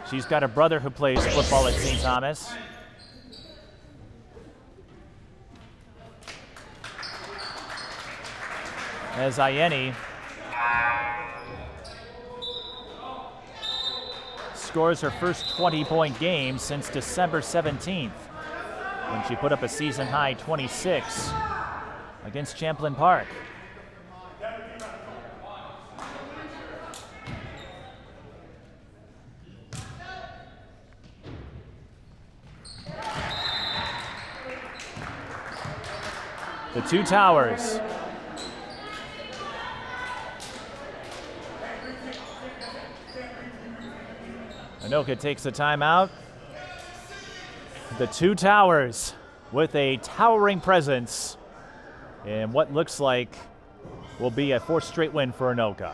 A: She's got a brother who plays football at St. Thomas. As Ayeni scores her first 20-point game since December 17th, when she put up a season-high 26 against Champlin Park. The Two Towers. Anoka takes the timeout. The Two Towers with a towering presence in what looks like will be a 4th straight win for Anoka.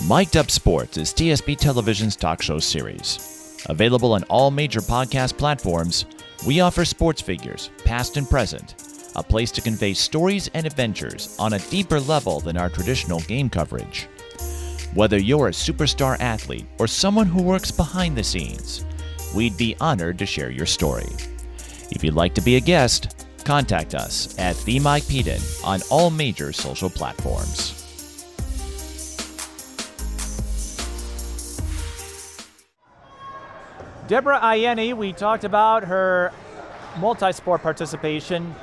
D: Mic'd Up Sports is TSP Television's talk show series. Available on all major podcast platforms, we offer sports figures, past and present, a place to convey stories and adventures on a deeper level than our traditional game coverage. Whether you're a superstar athlete or someone who works behind the scenes, we'd be honored to share your story. If you'd like to be a guest, contact us at The Mike Peden on all major social platforms.
A: Deborah Ayeni, we talked about her multi-sport participation.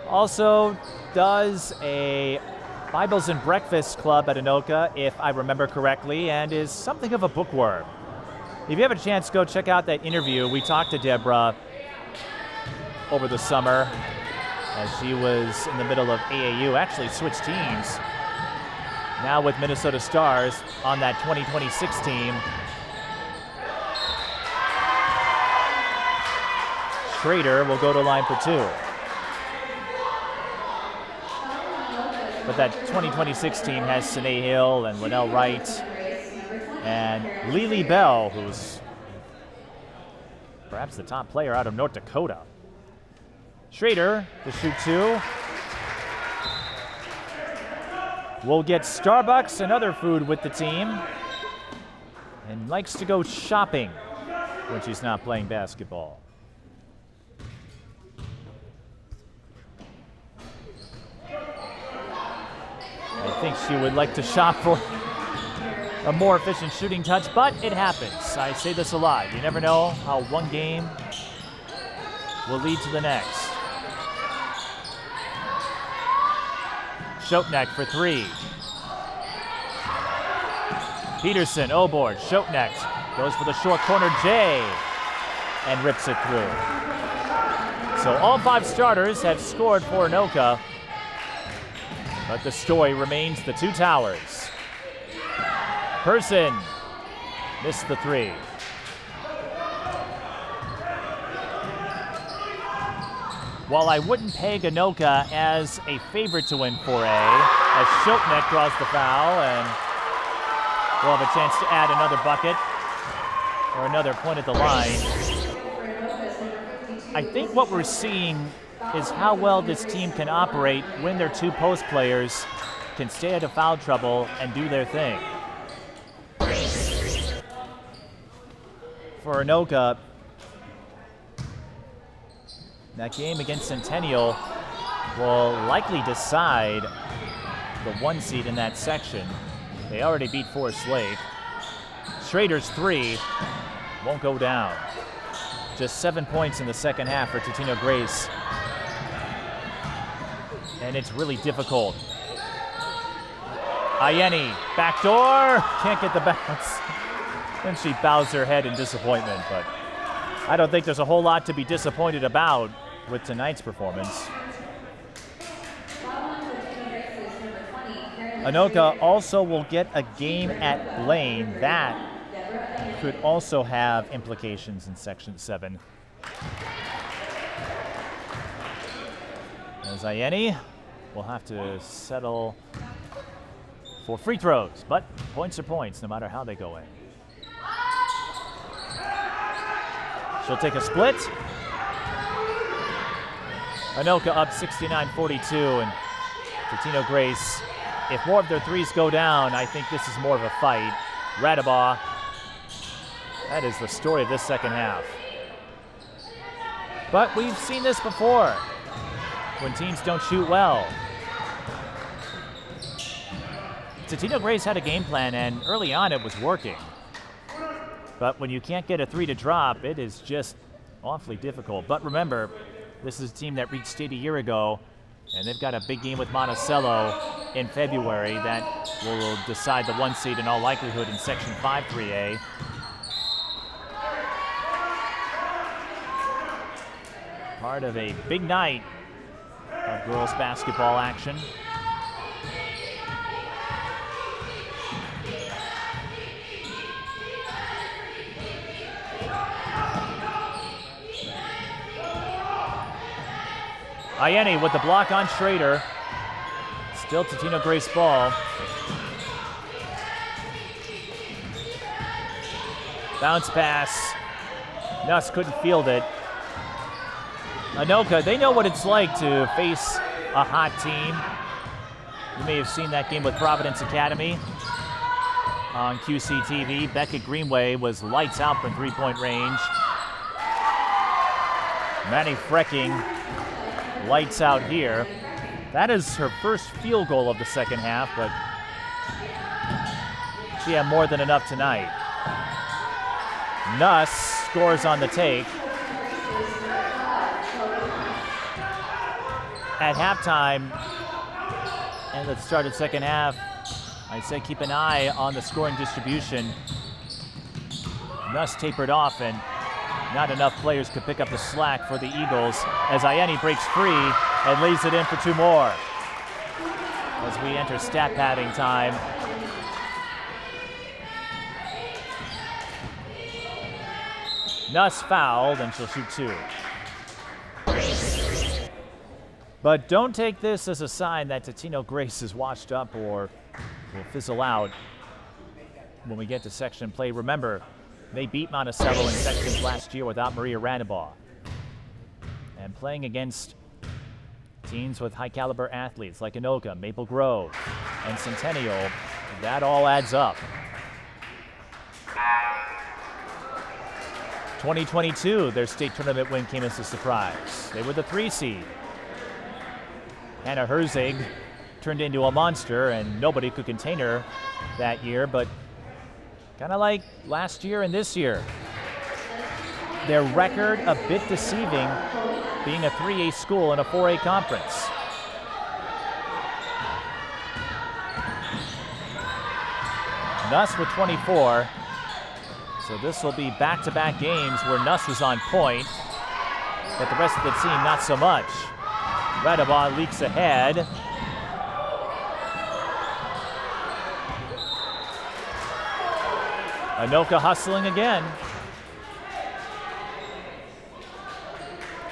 A: Also does a Bibles and Breakfast Club at Anoka, if I remember correctly, and is something of a bookworm. If you have a chance, go check out that interview. We talked to Deborah over the summer as she was in the middle of AAU, actually switched teams. Now with Minnesota Stars on that 2026 team. Schrader will go to line for 2. But that 2026 team has Sine Hill and Linnell Wright and Lily Bell, who's perhaps the top player out of North Dakota. Schrader to shoot 2. Will get Starbucks and other food with the team and likes to go shopping when she's not playing basketball. I think she would like to shop for a more efficient shooting touch, but it happens. I say this a lot. You never know how one game will lead to the next. Schoetneck for three. Peterson, O-board, Schoetneck goes for the short corner J and rips it through. So all 5 starters have scored for Anoka, but the story remains the Two Towers. Person missed the three. While I wouldn't peg Anoka as a favorite to win 4A, as Schoetneck draws the foul, and we'll have a chance to add another bucket or another point at the line. I think what we're seeing is how well this team can operate when their 2 post players can stay out of foul trouble and do their thing. For Anoka, that game against Centennial will likely decide the 1 seed in that section. They already beat Forest Lake. Schrader's 3 won't go down. Just 7 points in the second half for Totino-Grace. And it's really difficult. Ayeni, backdoor, can't get the bounce. And she bows her head in disappointment, but I don't think there's a whole lot to be disappointed about with tonight's performance. Anoka also will get a game at Blaine. That could also have implications in Section 7. As Ayeni will have to settle for free throws, but points are points no matter how they go in. She'll take a split. Anoka up 69-42, and Totino-Grace, if more of their threes go down, I think this is more of a fight. Radabaugh, that is the story of this second half. But we've seen this before, when teams don't shoot well. Totino-Grace had a game plan, and early on it was working. But when you can't get a 3 to drop, it is just awfully difficult. But remember, this is a team that reached state a year ago, and they've got a big game with Monticello in February that will decide the 1 seed in all likelihood in Section 5 3A. Part of a big night of girls basketball action. Ayeni with the block on Schrader. Still Totino-Grace ball. Bounce pass. Nuss couldn't field it. Anoka, they know what it's like to face a hot team. You may have seen that game with Providence Academy on QCTV. Beckett Greenway was lights out from 3-point range. Maddy Freking lights out here. That is her first field goal of the second half, but she had more than enough tonight. Nuss scores on the take. At halftime and at the start of the second half, I said keep an eye on the scoring distribution. Nuss tapered off, and not enough players could pick up the slack for the Eagles as Ayeni breaks free and lays it in for 2 more. As we enter stat padding time. Nuss fouled, and she'll shoot 2. But don't take this as a sign that Totino-Grace is washed up or will fizzle out when we get to section play. Remember, they beat Monticello in sections last year without Maria Radabaugh. And playing against teams with high caliber athletes like Anoka, Maple Grove, and Centennial, that all adds up. 2022, their state tournament win came as a surprise. They were the 3 seed. Hannah Herzig turned into a monster, and nobody could contain her that year, but kind of like last year and this year. Their record a bit deceiving, being a 3A school in a 4A conference. Nuss with 24. So this will be back-to-back games where Nuss was on point, but the rest of the team not so much. Radabaugh leaks ahead. Anoka hustling again.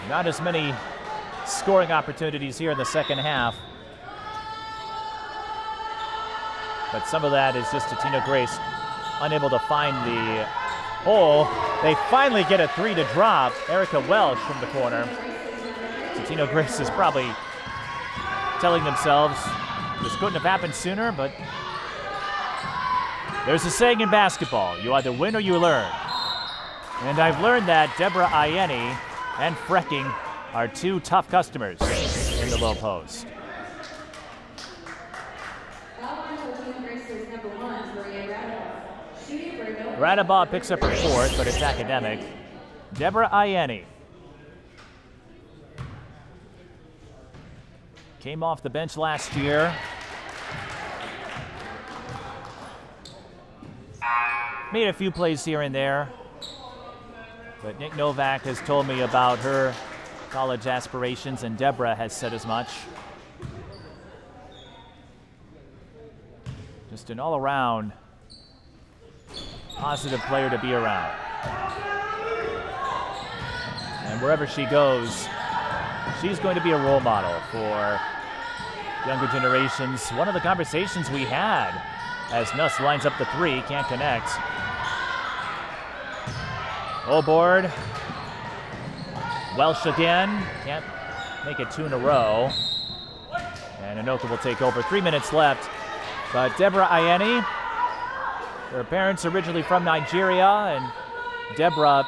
A: Not as many scoring opportunities here in the second half. But some of that is just Totino-Grace unable to find the hole. They finally get a three to drop. Erica Welsh from the corner. Totino-Grace is probably telling themselves this couldn't have happened sooner, but there's a saying in basketball, you either win or you learn. And I've learned that Deborah Ayeni and Freking are two tough customers in the low post. Radabaugh picks up her fourth, but it's academic. Deborah Ayeni came off the bench last year. Made a few plays here and there. But Nick Novak has told me about her college aspirations, and Deborah has said as much. Just an all-around positive player to be around. And wherever she goes, she's going to be a role model for younger generations. One of the conversations we had as Nuss lines up the three, can't connect. O-board. Welsh again, can't make it two in a row. And Anoka will take over. 3 minutes left. But Deborah Ayeni, her parents originally from Nigeria, and Deborah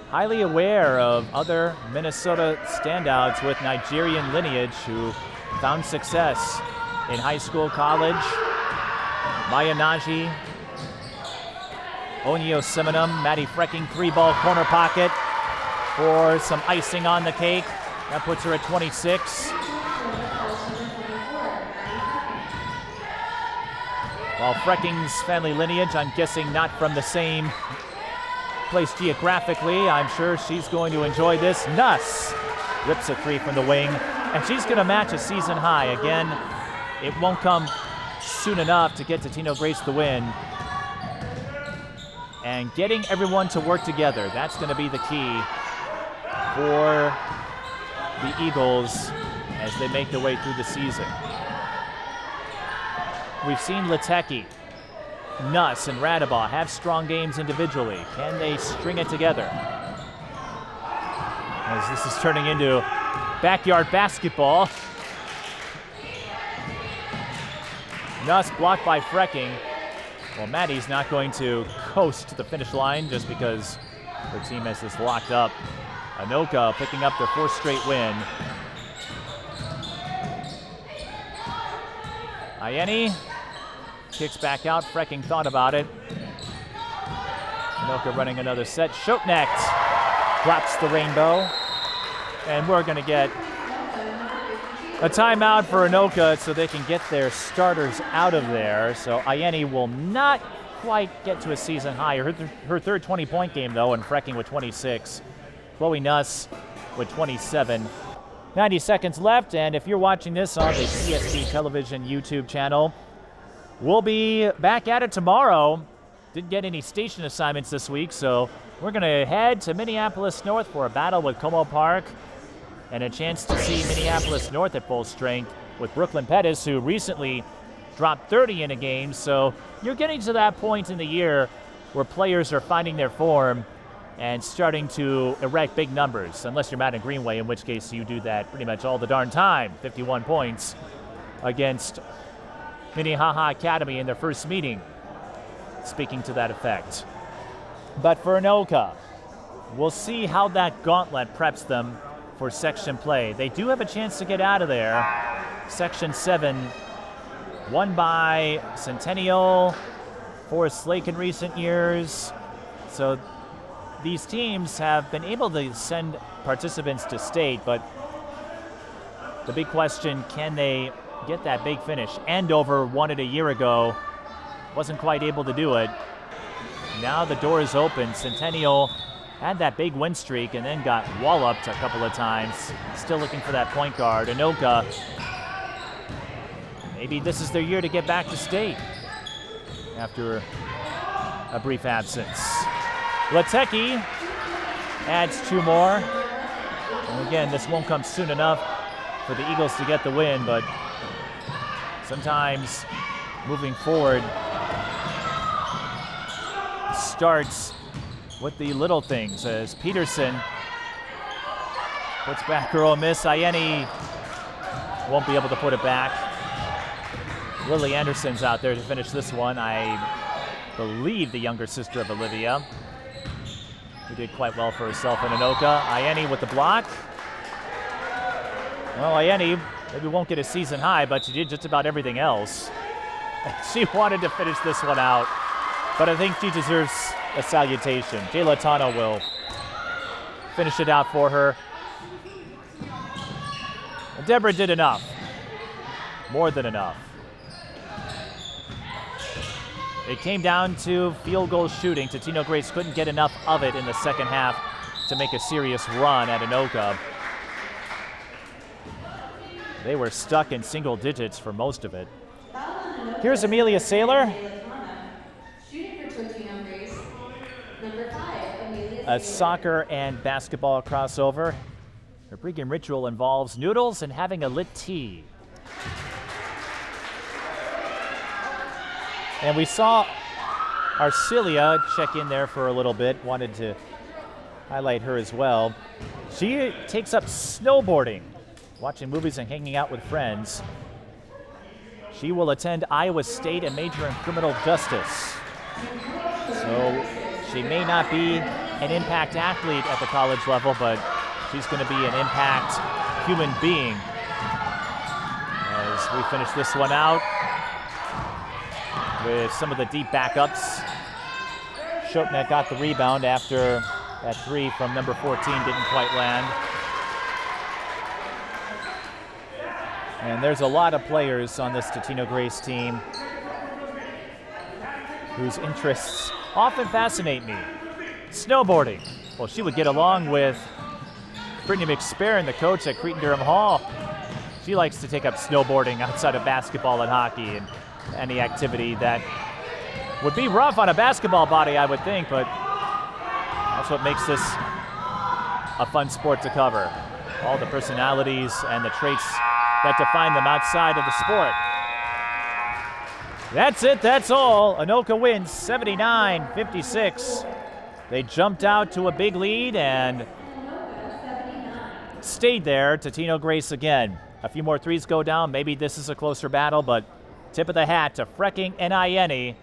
A: highly aware of other Minnesota standouts with Nigerian lineage who found success in high school, college. Maya Naji, Onyo Simonum, Maddy Freking, three-ball corner pocket for some icing on the cake. That puts her at 26. While Freking's family lineage, I'm guessing not from the same place geographically, I'm sure she's going to enjoy this. Nuss rips a three from the wing, and she's going to match a season high. Again, it won't come soon enough to get Totino-Grace the win. And getting everyone to work together, that's going to be the key for the Eagles as they make their way through the season. We've seen Litecky, Nuss, and Radabaugh have strong games individually. Can they string it together? As this is turning into backyard basketball. Nuss blocked by Freking. Well, Maddy's not going to coast to the finish line just because her team has this locked up. Anoka picking up their fourth straight win. Ayeni kicks back out. Freking thought about it. Anoka running another set. Schotnecht drops the rainbow. And we're going to get a timeout for Anoka so they can get their starters out of there. So Ayeni will not quite get to a season high. Her third 20-point game, though, and Freking with 26. Chloe Nuss with 27. 90 seconds left, and if you're watching this on the TSP Television YouTube channel, we'll be back at it tomorrow. Didn't get any station assignments this week, so we're going to head to Minneapolis North for a battle with Como Park and a chance to see Minneapolis North at full strength with Brooklyn Pettis, who recently dropped 30 in a game. So you're getting to that point in the year where players are finding their form and starting to erect big numbers, unless you're Madden Greenway, in which case you do that pretty much all the darn time. 51 points against Minnehaha Academy in their first meeting, speaking to that effect. But for Anoka, we'll see how that gauntlet preps them for section play. They do have a chance to get out of there. Section 7, won by Centennial, Forest Lake in recent years. So these teams have been able to send participants to state, but the big question, can they get that big finish. Andover won it a year ago. Wasn't quite able to do it. Now the door is open. Centennial had that big win streak and then got walloped a couple of times. Still looking for that point guard. Anoka, maybe this is their year to get back to state after a brief absence. Litecky adds 2 more. And again, this won't come soon enough for the Eagles to get the win, but sometimes moving forward starts with the little things as Peterson puts back her own miss. Ayeni won't be able to put it back. Lily Anderson's out there to finish this one. I believe the younger sister of Olivia, who did quite well for herself in Anoka. Ayeni with the block. Well, Ayeni maybe won't get a season high, but she did just about everything else. She wanted to finish this one out, but I think she deserves a salutation. Jayla Tano will finish it out for her. And Deborah did enough, more than enough. It came down to field goal shooting. Totino-Grace couldn't get enough of it in the second half to make a serious run at Anoka. They were stuck in single digits for most of it. Here's Amelia Saylor.
C: Shooting for Totino-Grace, number 5, Amelia
A: A
C: Saylor.
A: soccer and basketball crossover. Her pregame ritual involves noodles and having a lit tea. And we saw Arcilia check in there for a little bit. Wanted to highlight her as well. She takes up snowboarding, watching movies and hanging out with friends. She will attend Iowa State and major in criminal justice. So she may not be an impact athlete at the college level, but she's going to be an impact human being. As we finish this one out with some of the deep backups. Shopnet got the rebound after that 3 from number 14 didn't quite land. And there's a lot of players on this Totino-Grace team whose interests often fascinate me. Snowboarding. Well, she would get along with Brittany McSparron, the coach at Cretin-Durham Hall. She likes to take up snowboarding outside of basketball and hockey and any activity that would be rough on a basketball body, I would think, but that's what makes this a fun sport to cover. All the personalities and the traits that define them outside of the sport. That's it, that's all. Anoka wins 79-56. They jumped out to a big lead and stayed there. Totino-Grace again. A few more threes go down. Maybe this is a closer battle, but tip of the hat to Freking and Ayeni,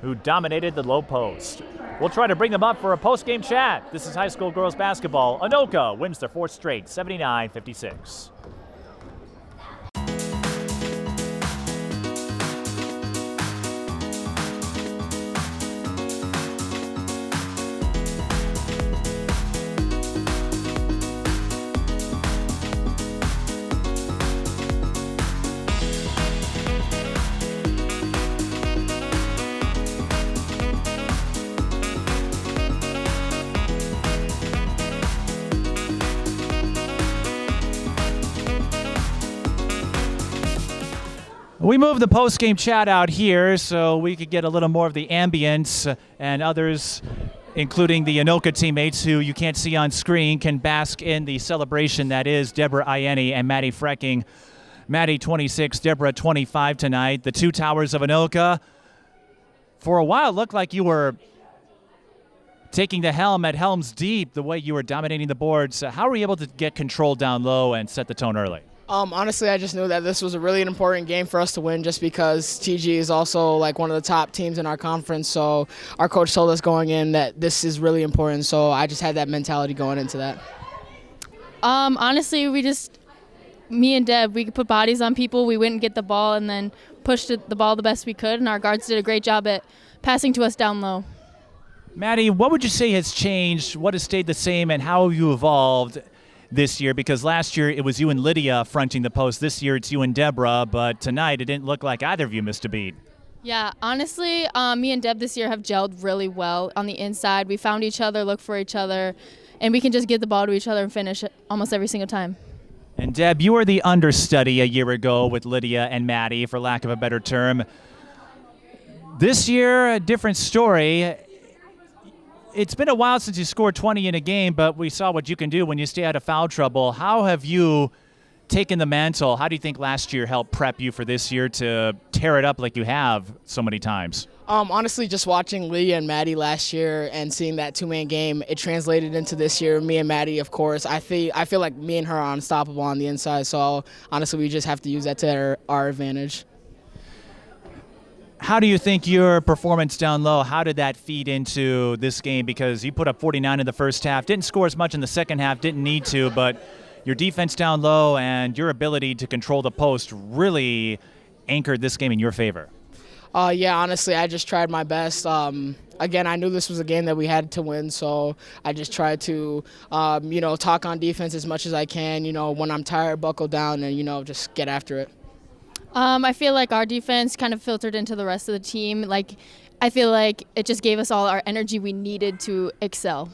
A: who dominated the low post. We'll try to bring them up for a post-game chat. This is high school girls basketball. Anoka wins their 4th straight, 79-56. We moved the post-game chat out here so we could get a little more of the ambience, and others, including the Anoka teammates who you can't see on screen, can bask in the celebration that is Deborah Ayeni and Maddy Freking. Maddy 26, Deborah 25 tonight. The Two Towers of Anoka. For a while, it looked like you were taking the helm at Helms Deep, the way you were dominating the boards. How were you able to get control down low and set the tone early?
E: Honestly, I just knew that this was a really important game for us to win just because TG is also like one of the top teams in our conference. So our coach told us going in that this is really important. So I just had that mentality going into that.
F: Honestly, me and Deb, we could put bodies on people. We went and get the ball and then pushed the ball the best we could. And our guards did a great job at passing to us down low.
A: Maddy, what would you say has changed? What has stayed the same and how have you evolved this year? Because last year it was you and Lydia fronting the post. This year it's you and Deborah, but tonight it didn't look like either of you missed a beat.
F: Yeah, honestly, me and Deb this year have gelled really well on the inside. We found each other, looked for each other, and we can just get the ball to each other and finish it almost every single time.
A: And Deb, you were the understudy a year ago with Lydia and Maddy, for lack of a better term. This year, a different story. It's been a while since you scored 20 in a game, but we saw what you can do when you stay out of foul trouble. How have you taken the mantle? How do you think last year helped prep you for this year to tear it up like you have so many times?
E: Honestly, just watching Lydia and Maddy last year and seeing that two-man game, it translated into this year. Me and Maddy, of course. I feel like me and her are unstoppable on the inside, so honestly, we just have to use that to our advantage.
A: How do you think your performance down low, how did that feed into this game? Because you put up 49 in the first half, didn't score as much in the second half, didn't need to, but your defense down low and your ability to control the post really anchored this game in your favor.
E: Yeah, honestly, I just tried my best. Again, I knew this was a game that we had to win, so I just tried to, talk on defense as much as I can. When I'm tired, buckle down and, just get after it.
F: I feel like our defense kind of filtered into the rest of the team. I feel like it just gave us all our energy we needed to excel.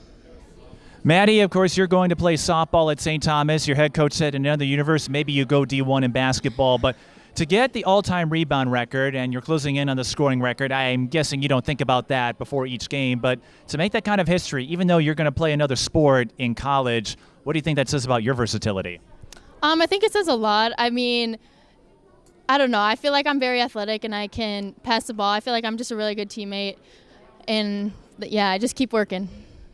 A: Maddy, of course, you're going to play softball at St. Thomas. Your head coach said in another universe, maybe you go D1 in basketball. But to get the all-time rebound record, and you're closing in on the scoring record, I'm guessing you don't think about that before each game. But to make that kind of history, even though you're going to play another sport in college, what do you think that says about your versatility?
F: I think it says a lot. I mean, I don't know. I feel like I'm very athletic and I can pass the ball. I feel like I'm just a really good teammate. And, yeah, I just keep working.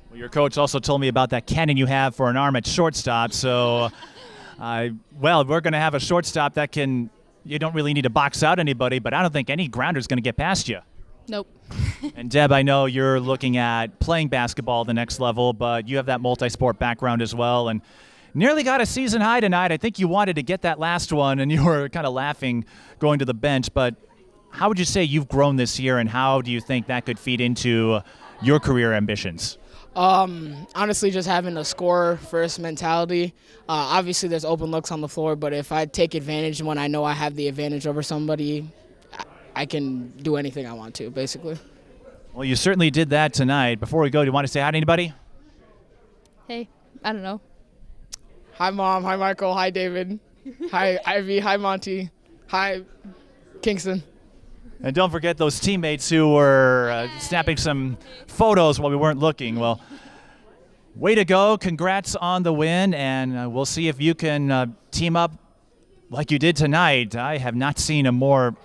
A: Well, your coach also told me about that cannon you have for an arm at shortstop. So, we're going to have a shortstop that can – you don't really need to box out anybody, but I don't think any grounder's going to get past you.
F: Nope.
A: And, Deb, I know you're looking at playing basketball at the next level, but you have that multi-sport background as well. And nearly got a season high tonight. I think you wanted to get that last one, and you were kind of laughing going to the bench. But how would you say you've grown this year, and how do you think that could feed into your career ambitions?
E: Honestly, just having a score-first mentality. Obviously, there's open looks on the floor, but if I take advantage when I know I have the advantage over somebody, I can do anything I want to, basically.
A: Well, you certainly did that tonight. Before we go, do you want to say hi to anybody?
F: Hey, I don't know.
E: Hi, Mom. Hi, Michael. Hi, David. Hi, Ivy. Hi, Monty. Hi, Kingston.
A: And don't forget those teammates who were snapping some photos while we weren't looking. Well, way to go. Congrats on the win, and we'll see if you can team up like you did tonight. I have not seen a more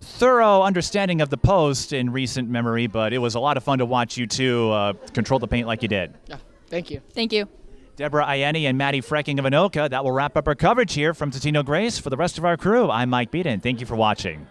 A: thorough understanding of the post in recent memory, but it was a lot of fun to watch you two control the paint like you did.
E: Yeah, thank you.
F: Thank you.
A: Deborah Ayeni and Maddy Freking of Anoka. That will wrap up our coverage here from Totino-Grace. For the rest of our crew, I'm Mike Beaton. Thank you for watching.